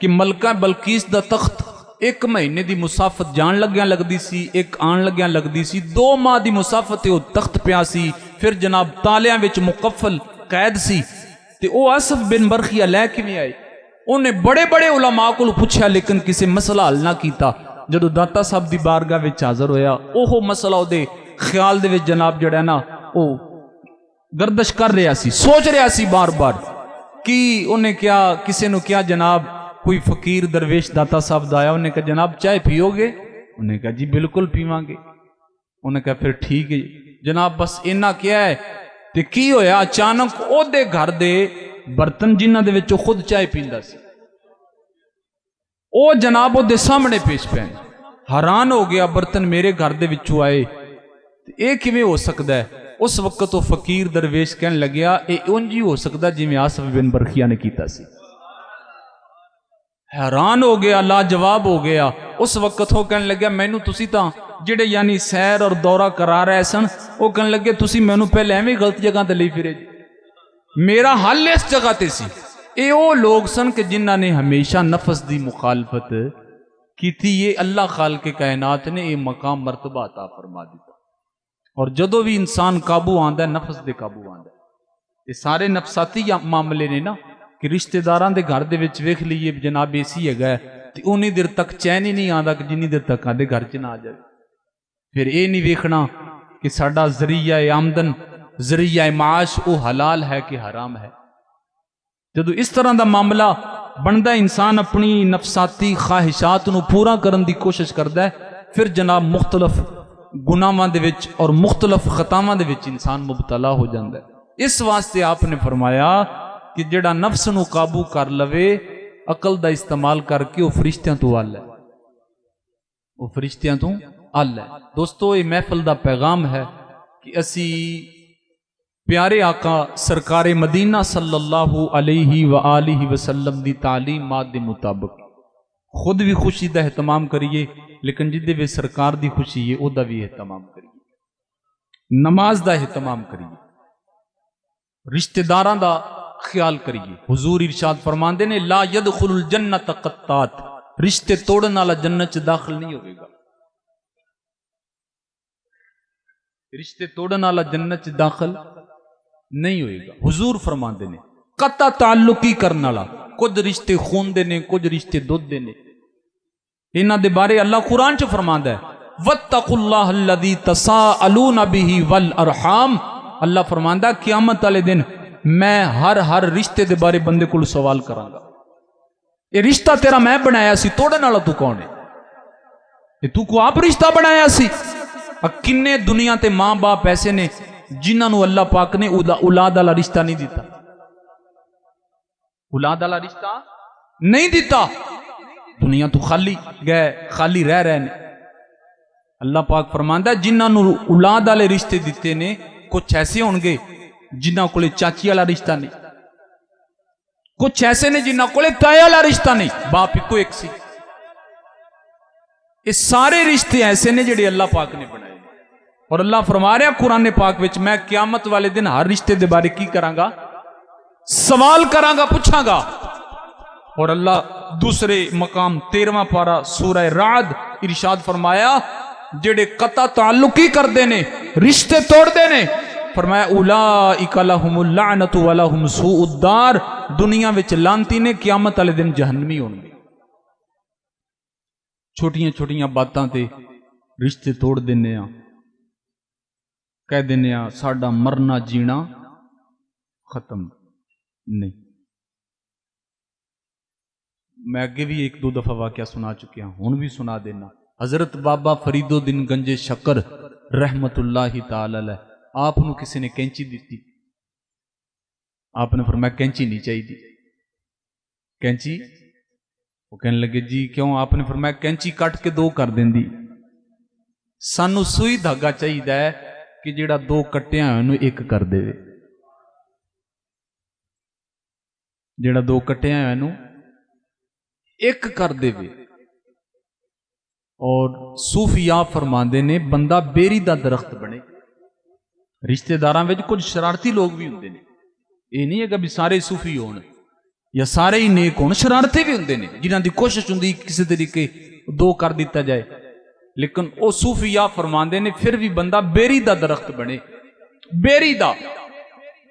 کہ ملکہ بلقیس دا تخت ایک مہینے دی مسافت جان لگیاں لگدی سی، ایک آن لگیاں لگدی سی، 2 ماہ دی مسافت وہ تخت پیا سی، پھر جناب تالیاں وچ مقفل قید سی تے او آصف بن برخیہ لے کے میں آئے۔ انہیں بڑے بڑے علماء کو پوچھا لیکن کسی مسئلہ حل نہ کیتا۔ جدو داتا صاحب دی بارگاہ وچ حاضر ہویا اوہو مسئلہ دے خیال دے وچ جناب جڑا نا او گردش کر رہا سی، سوچ رہا سی بار بار۔ کی انہیں کیا کسی نے کیا جناب کوئی فقیر درویش داتا صاحب دا آیا, انہیں کہا جناب چائے پیو گے؟ انہیں کہا جی بالکل پیواں گے. انہیں کہا پھر ٹھیک ہے جناب بس اینا کیا ہے. تے کی ہویا اچانک او دے گھر دے برتن جنہ دے وچوں خود چائے پیندا سی او جناب او دے سامنے پیش پین. حیران ہو گیا برتن میرے گھر دے وچوں آئے اے کیویں ہو سکدا ہے. اس وقت وہ فقیر درویش کہنے لگیا اے اونجی ہو سکدا جویں آصف بن برخیا نے کیتا سی. حیران ہو گیا, لاجواب ہو گیا. اس وقت وہ کہنے لگیا مینوں تسی تاں جڑے یعنی سیر اور دورہ کرا رہے سن وہ کہنے لگے تسی مینوں پہلے ایویں غلط جگہ تے لئی پھرے جی, میرا حل اس جگہ تے سی. اے او لوگ سن کہ جنہاں نے ہمیشہ نفس دی مخالفت کی تھی. یہ اللہ خالق کائنات نے یہ مقام مرتبہ عطا فرما دیتا. اور جدو بھی انسان قابو آندا ہے نفس دے قابو آندا ہے. یہ سارے نفساتی معاملے نے نا کہ رشتہ داراں دے گھر دے وچ ویکھ لئیے جناب ایسی ہے گا تے اونی دیر تک چین ہی نہیں آندا کہ جنی دیر تک آدے گھر چ نہ آ جائے. پھر اے نہیں ویکھنا کہ ساڈا ذریعہ آمدن ذریعہ معاش او حلال ہے کہ حرام ہے. جدو اس طرح دا معاملہ بندا انسان اپنی نفساتی خواہشات نو پورا کرن دی کوشش کردا ہے, پھر جناب مختلف گناہاں دے وچ اور مختلف خطاواں دے وچ انسان مبتلا ہو جاندا ہے. اس واسطے آپ نے فرمایا کہ جڑا نفس نو قابو کر لوے عقل دا استعمال کر کے وہ فرشتیاں تو ال ہے, وہ فرشتیاں تو ال ہے. دوستو یہ محفل دا پیغام ہے کہ اسی پیارے آقا سرکار مدینہ صلی اللہ علیہ وآلہ وسلم دی تعلیمات دے مطابق خود بھی خوشی دا اہتمام کریے, لیکن جدے بھی سرکار دی خوشی ہے او دا بھی اہتمام کریے. نماز دا اہتمام کریے, رشتہ داراں دا خیال کریے. حضور ارشاد فرماندے نے لا يدخل الجنت قطات, رشتے توڑن والا جنت چ داخل نہیں ہوئے گا. رشتے توڑن والا جنت چ داخل نہیں ہوئے گا. حضور فرماندے نے قطع تعلقی کرن والا, کچھ رشتے خون دے نے کچھ رشتے دودھ دے نے. انہاں دے بارے اللہ قرآن چ فرماندا ہے واتقوا اللہ الذی تساءلون به والارحام. اللہ فرماندا قیامت والے دن میں ہر رشتے دے بارے بندے کو سوال کراں گا. یہ رشتہ تیرا میں بنایا سی, توڑن والا تو کون ہے؟ یہ تو کو آپ رشتہ بنایا سی. کنے دنیا تے ماں باپ ایسے نے جنہاں نو اللہ پاک نے اولاد والا رشتہ نہیں دیتا, اولاد والا رشتہ نہیں دیتا. دنیا تو خالی گئے, خالی رہ رہے نے. اللہ پاک فرماندا ہے جنہاں نو اولاد والے رشتے دیتے نے کچھ ایسے ہون گے جنہاں کولے چاچی والا رشتہ نہیں, کچھ ایسے نے جنہاں کولے تایا والا رشتہ نہیں, باپ کو ایک سی. یہ سارے رشتے ایسے نے جڑے اللہ پاک نے بنائے. اور اللہ فرما رہا قرآن پاک وچ میں قیامت والے دن ہر رشتے دے بارے کی کراں گا, سوال کراں گا, پوچھاں گا. اور اللہ دوسرے مقام 13واں پارہ سورہ رعد ارشاد فرمایا جڑے قطع تعلقی کر دے نے رشتے توڑ دے نے, فرمایا اولئک لہم اللعنۃ ولہم سوء الدار, دنیا وچ لعنتی نے قیامت والے دن جہنمی ہون گے. چھوٹیاں چھوٹیاں باتاں تے رشتے توڑ دینے ہاں, کہہ دینے ہاں ساڈا مرنا جینا ختم نہیں. میں اگے بھی ایک دو دفعہ واقعہ سنا چکے ہوں, ہن بھی سنا دینا. حضرت بابا فرید الدین گنج شکر رحمت اللہ تعالی علیہ, آپ نو کسی نے کینچی دیتی, آپ نے فرمایا کینچی نہیں چاہیے. کینچی وہ کہنے لگے جی کیوں؟ آپ نے فرمایا کینچی کٹ کے دو کر دیں دی, سانو سوئی دھاگا چاہیے کہ جڑا دو کٹیاں ہوئے ایک کر دے. جڑا دو کٹیاں ہوئے ایک کر دے. اور صوفیاء فرماندے نے بندہ بیری دا درخت بنے. رشتہ داراں وچ کچھ شرارتی لوگ بھی ہوندے نے, یہ نہیں ہے کہ بھی سارے صوفی ہون یا سارے ہی نیک ہون, شرارتی بھی ہوندے نے جنہاں دی کوشش ہوندی کسی طریقے دو کر دیتا جائے. لیکن او صوفیاء فرماندے نے پھر بھی بندہ بیری دا درخت بنے. بیری دا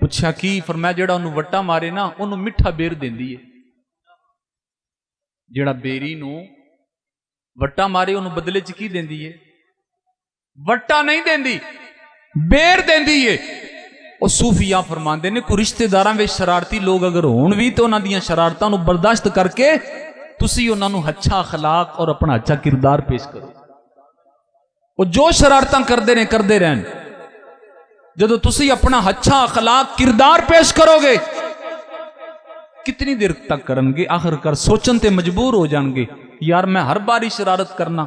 پوچھا کی؟ فرمایا جڑا انہوں وٹا مارے نا انہوں مٹھا بیر دیندی ہے. جڑا بیری نو وٹا مارے انہوں بدلے چ کی دیندی ہے؟ وٹا نہیں دیندی, بیر دیندی ہے. ਉਹ ਸੂਫੀਆ ਫਰਮਾਉਂਦੇ ਨੇ ਕੋਈ ਰਿਸ਼ਤੇਦਾਰਾਂ ਵਿੱਚ ਸ਼ਰਾਰਤੀ ਲੋਕ ਅਗਰ ਹੋਣ ਵੀ ਤੇ ਉਹਨਾਂ ਦੀਆਂ ਸ਼ਰਾਰਤਾਂ ਨੂੰ ਬਰਦਾਸ਼ਤ ਕਰਕੇ ਤੁਸੀਂ ਉਹਨਾਂ ਨੂੰ ਅੱਛਾ ਅਖਲਾਕ ਔਰ ਆਪਣਾ ਅੱਛਾ ਕਿਰਦਾਰ ਪੇਸ਼ ਕਰੋ। ਉਹ ਜੋ ਸ਼ਰਾਰਤਾਂ ਕਰਦੇ ਨੇ ਕਰਦੇ ਰਹਿਣ, ਜਦੋਂ ਤੁਸੀਂ ਆਪਣਾ ਅੱਛਾ ਅਖਲਾਕ ਕਿਰਦਾਰ ਪੇਸ਼ ਕਰੋਗੇ ਕਿਤਨੀ ਦੇਰ ਤੱਕ ਕਰਨਗੇ, ਆਖਿਰਕਾਰ ਸੋਚਣ ਤੇ ਮਜਬੂਰ ਹੋ ਜਾਣਗੇ ਯਾਰ ਮੈਂ ਹਰ ਬਾਰੀ ਸ਼ਰਾਰਤ ਕਰਨਾ,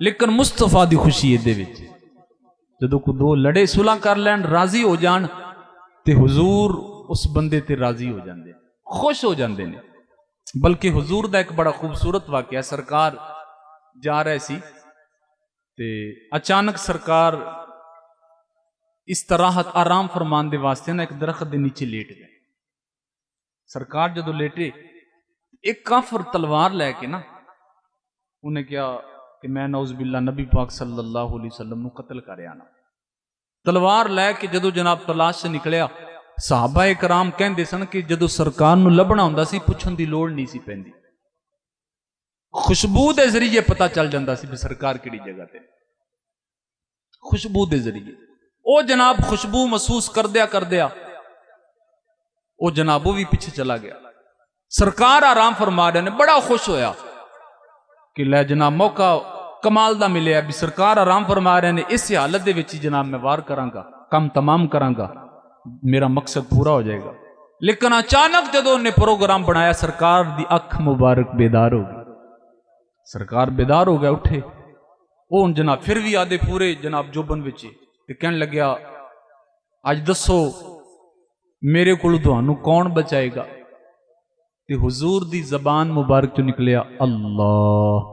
لیکن مصطفیٰ دی خوشی دے وچ جدو کو دو لڑے صلح کر لین راضی ہو جان تے حضور اس بندے تے راضی ہو جاندے خوش ہو جاندے نے بلکہ حضور دا ایک بڑا خوبصورت واقعہ سرکار جا رہے سی تے اچانک سرکار استراحت آرام فرمان دے واسطے نا ایک درخت دے نیچے لیٹ گئے سرکار جدو لیٹے ایک کافر تلوار لے کے نا انہیں کیا کہ میں نعوذ باللہ نبی پاک صلی اللہ علیہ وسلم نو قتل کرے آنا تلوار لے کے جدو جناب تلاش سے نکلیا صحابہ کرام کہندے سن کہ جدو سرکار نو لبنا ہوندا سی پوچھن دی لوڑ نہیں سی پیندی خوشبو دے ذریعے پتہ چل جاندا سی کہ سرکار کیڑی جگہ تے خوشبو دے ذریعے او جناب خوشبو محسوس کردیا او جناب وہ بھی پیچھے چلا گیا سرکار آرام فرما رہے نے بڑا خوش ہویا کہ لے جناب موقع کمال دا ملے ابھی سرکار آرام فرما رہے نے اس حالت دے وچ جناب میں وار کراں گا کام تمام کراں گا میرا مقصد پورا ہو جائے گا لیکن اچانک جدو انہیں پروگرام بنایا سرکار دی اکھ مبارک بیدار ہو گئی سرکار بیدار ہو گیا اٹھے وہ جناب پھر بھی آدھے پورے جناب جوبن وچ تے کہن لگیا اج دسو میرے کولوں تہانوں کون بچائے گا تے حضور دی زبان مبارک چوں نکلیا اللہ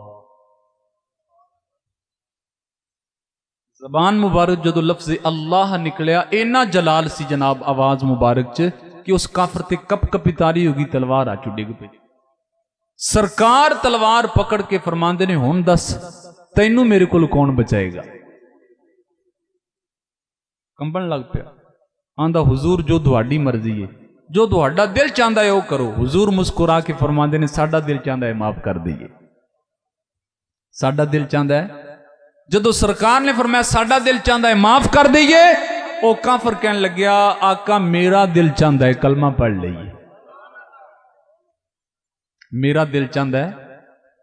زبان مبارک جدو لفظ اللہ نکلیا اینا جلال سی جناب آواز مبارک چ کہ اس کافر تے کپ کپی تاری ہوگی تلوار آ چ ڈگ پئی سرکار تلوار پکڑ کے فرماندے نے ہن دس تینوں میرے کول کون بچائے گا کمبن لگ پیا آندا حضور جو تہاڈی مرضی ہے جو تہاڈا دل چاہندا ہے وہ کرو حضور مسکرا کے فرماندے نے ساڈا دل چاہندا ہے معاف کر دئیے ساڈا دل چاہندا ہے جدو سرکار نے فرمایا ساڈا دل چاہندا ہے معاف کر دئیے او کافر کہن لگیا آقا میرا دل چاہندا ہے کلمہ پڑھ لئیے میرا دل چاہندا ہے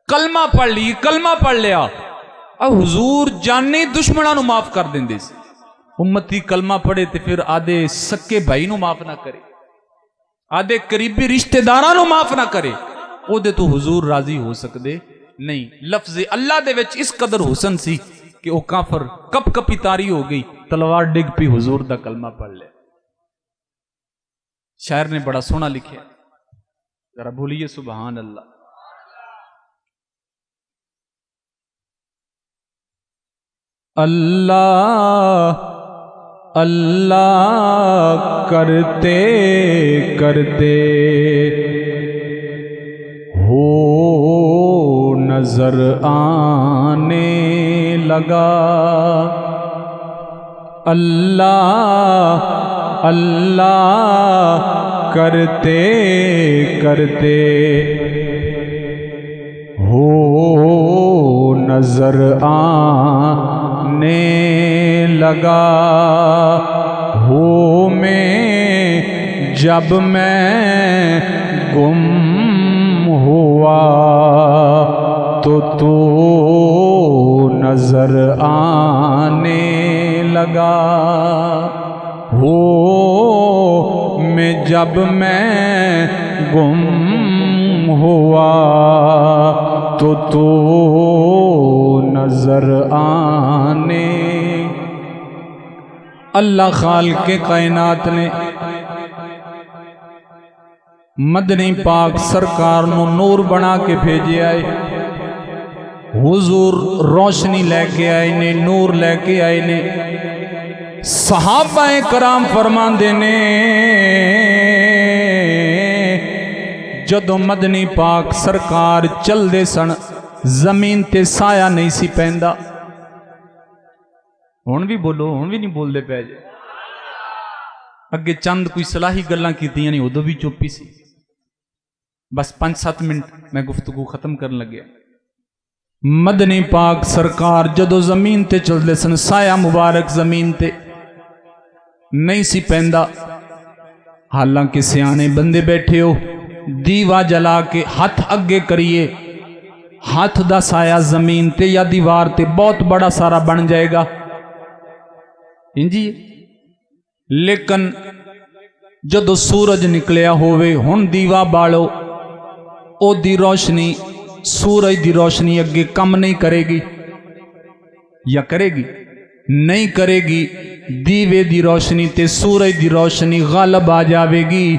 کلمہ پڑھ لی کلمہ پڑھ لیا اور حضور جانی دشمنوں معاف کر دیندے سی امتی کلمہ پڑھے تے پھر آدھے سکے بھائی نو معاف نہ کرے آدھے قریبی رشتہ داراں نو معاف نہ کرے او دے تو حضور راضی ہو سکدے نہیں لفظ اللہ دے وچ اس قدر حسن سی کہ او کافر کپ کپی تاری ہو گئی تلوار ڈگ پی حضور دا کلمہ پڑھ لے شاعر نے بڑا سونا لکھیا ذرا بولیے سبحان اللہ اللہ اللہ کرتے کرتے ہو نظر آنے لگا اللہ اللہ کرتے کرتے ہو نظر آنے لگا ہو میں جب میں گم ہوا تو نظر آنے لگا ہو میں جب میں گم ہوا تو نظر آنے اللہ خالق کائنات نے مدنی پاک سرکار نو نور بنا کے بھیجے آئے حضور روشنی لے کے آئے نے نور لے کے آئے نے صحابہ کرام فرماندے نے جدو مدنی پاک سرکار چل دے سن زمین تے سایہ نہیں سی پیندا ہون بھی بولو ہون بھی نہیں بول دے پہ جے اگے چند کوئی صلاحی گلاں کیتیاں نہیں ادو بھی چوپی سی بس 5-7 منٹ میں گفتگو ختم کرن لگیا مدنی پاک سرکار جدو زمین تے چل دے سن سایہ مبارک زمین تے نہیں سی پیندا حالانکہ سیانے بندے بیٹھے ہو دیوا جلا کے ہاتھ اگے کریے ہاتھ دا سایہ زمین تے یا دیوار تے بہت بڑا سارا بن جائے گا انجی لیکن جدو سورج نکلیا ہوئے ہن دیوا بالو او دی روشنی سورج دی روشنی اگے کم نہیں کرے گی یا کرے گی؟ نہیں کرے گی، دیوے دی روشنی تے سورج دی روشنی غالب آ جاوے گی۔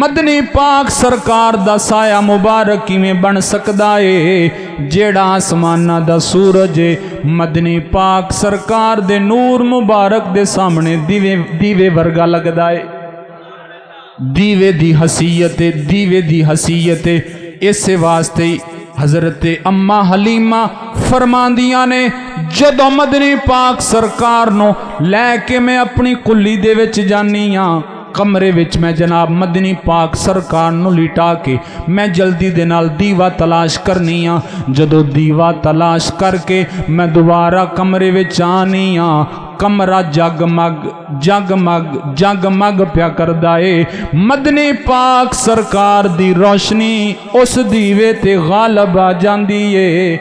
مدنی پاک سرکار دا سایہ مبارک میں بن سکدا ہے جیڑا آسمانہ دا سورج ہے، مدنی پاک سرکار دے نور مبارک دے سامنے دیوے ورگا لگدا ہے۔ دیوے دی حیثیت، دیوے دی حیثیت اس واسطے حضرت اما حلیمہ فرماندیاں نے جدو مدنی پاک سرکار نو لے کے میں اپنی کلی دے وچ جانی ہاں، کمرے وچ میں جناب مدنی پاک سرکار نو لٹا کے میں جلدی دے نال دیوا تلاش کرنی ہاں۔ جدو دیوا تلاش کر کے میں دوبارہ کمرے وچ آنی ہاں، کمرہ جگمگ جگمگ جگمگ پیا کردا ہے۔ مدنی پاک سرکار دی روشنی اس دیوے تے غالب آ جاندی ہے۔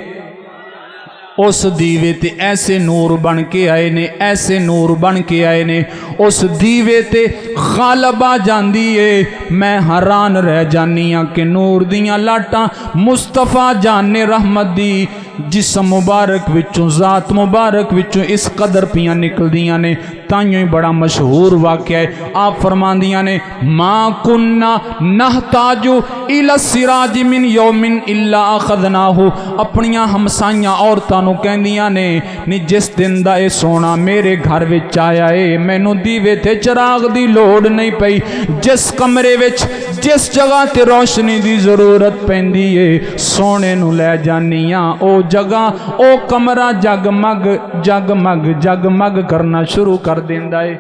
اس دیوے تے ایسے نور بن کے آئے نے، ایسے نور بن کے آئے نے، اس دیوے تے غالب آ جاندی ہے۔ میں حیران رہ جانی ہاں کہ نور دیاں لاٹاں مصطفیٰ جان رحمت دی جسم مبارک وچوں، ذات مبارک وچوں اس قدر پیاں نکل دیاں نے۔ تائیوں ہی بڑا مشہور واقعہ ہے، آپ فرماندیاں نے ما کننا نحتاجو الی السراج من یوم الا اخذناہ، اپنیاں ہمسائیاں عورتانوں کہندیاں نے نی جس دن دا اے سونا میرے گھر وچ آیا ہے مینوں دیوے تے چراغ دی لوڑ نہیں پئی، جس کمرے وچ جس جگہ تے روشنی دی ضرورت پیندی ہے سونے نو لے جانیاں، او جگہ او کمرہ جگمگ جگمگ جگمگ کرنا شروع کر دیندا ہے۔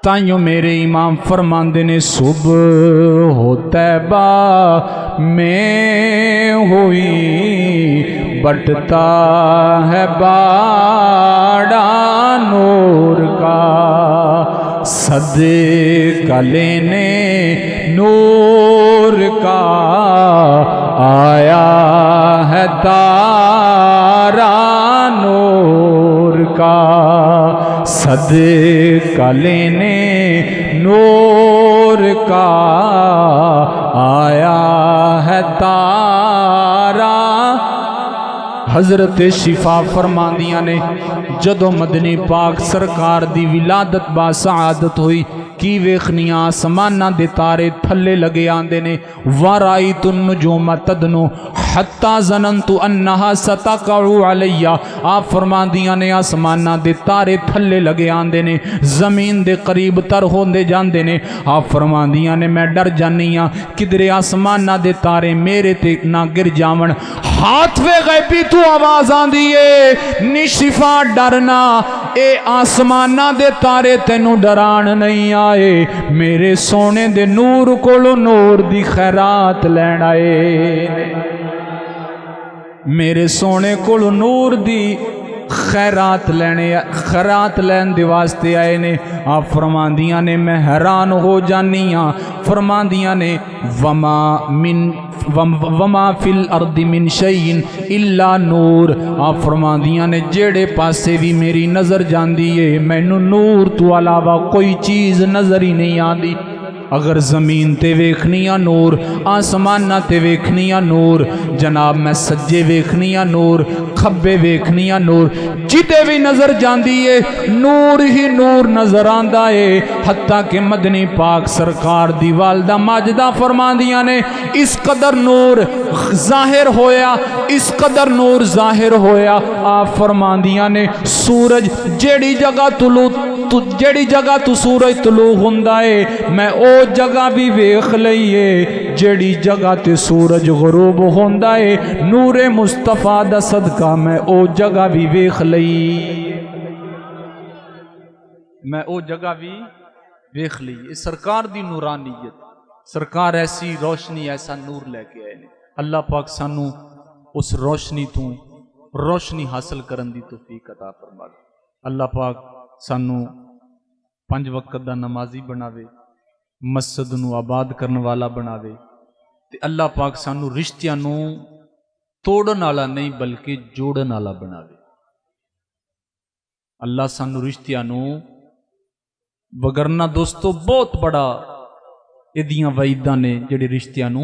تائیوں میرے امام فرماندے نے صبح ہو طیبہ میں ہوئی بٹتا ہے باڑا نور کا، صدقہ لینے نور کا آیا ہے تارا نور کا، صدقہ لینے نور کا آیا ہے تارا۔ حضرت شفا فرماندیاں نے جدو مدنی پاک سرکار دی ولادت با سعادت ہوئی کی ویخنیاں آسمانہ دے تارے تھلے لگے آندے نے، وَرَائِتُ النُّجُومَ تَدْنُو حَتَّى ظَنَنْتُ أَنَّهَا سَتَقَعُ عَلَيَّ، آپ فرماندیاں نے آسمانہ دے تارے تھلے لگے آندے نے، زمین دے قریب تر ہوندے جاندے نے، آپ فرماندیاں نے میں ڈر جانیاں کدرے آسمانہ دے تارے میرے تے نہ گر جاون۔ ہاتھ وے غیبی تو آواز آندیے نی شفا ڈرنا، اے آسمانہ دے تارے تینوں ڈران نہیں آئے، میرے سونے دے نور کولو نور دی خیرات لین آئے، میرے سونے کولو نور دی خیرات لین دے واسطے آئے نے۔ آپ فرماندیاں نے میں حیران ہو جانیاں، فرماندیاں نے وما فی الارض من شیء الا نور، آپ فرماندیاں نے جیڑے پاسے بھی میری نظر جاندی ہے مینوں نور تو علاوہ کوئی چیز نظر ہی نہیں آندی۔ اگر زمین تے ویکھنیاں نور، آسمانہ تے ویکھنیاں نور، جناب میں سجے ویکھنیاں نور، کھبے ویکھنیاں نور، جتے بھی نظر جاندی ہے نور ہی نور نظر آندا ہے۔ حتیٰ کہ مدنی پاک سرکار دی والدہ ماجدہ فرماندیاں نے اس قدر نور ظاہر ہویا، اس قدر نور ظاہر ہویا، آپ فرماندیاں نے سورج جیڑی جگہ تو سورج طلوع ہوندا ہے میں او جگہ بھی ویکھ لئیے، جیڑی جگہ تے سورج غروب ہوندا ہے نور مصطفیٰ دا صدقہ میں او جگہ بھی ویکھ لئی، میں او جگہ بھی ویکھ لئی۔ سرکار دی نورانیت، سرکار ایسی روشنی ایسا نور لے کے آئے نے۔ اللہ پاک سانو اس روشنی تو روشنی حاصل کرن دی توفیق عطا فرمائے۔ اللہ پاک سانو 5 وقت دا نمازی بناوے، مسجد نو آباد کرن والا بناوے، تے اللہ پاک سانو رشتیاں نو توڑن والا نہیں بلکہ جوڑن والا بناوے۔ اللہ سانو رشتیاں نو وگرنا دوستو بہت بڑا ادیاں وعیداں نے جڑے رشتیاں نو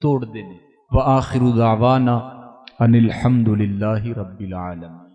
توڑ دے نے۔ وآخر دعوانا ان الحمد للہ رب العالمین۔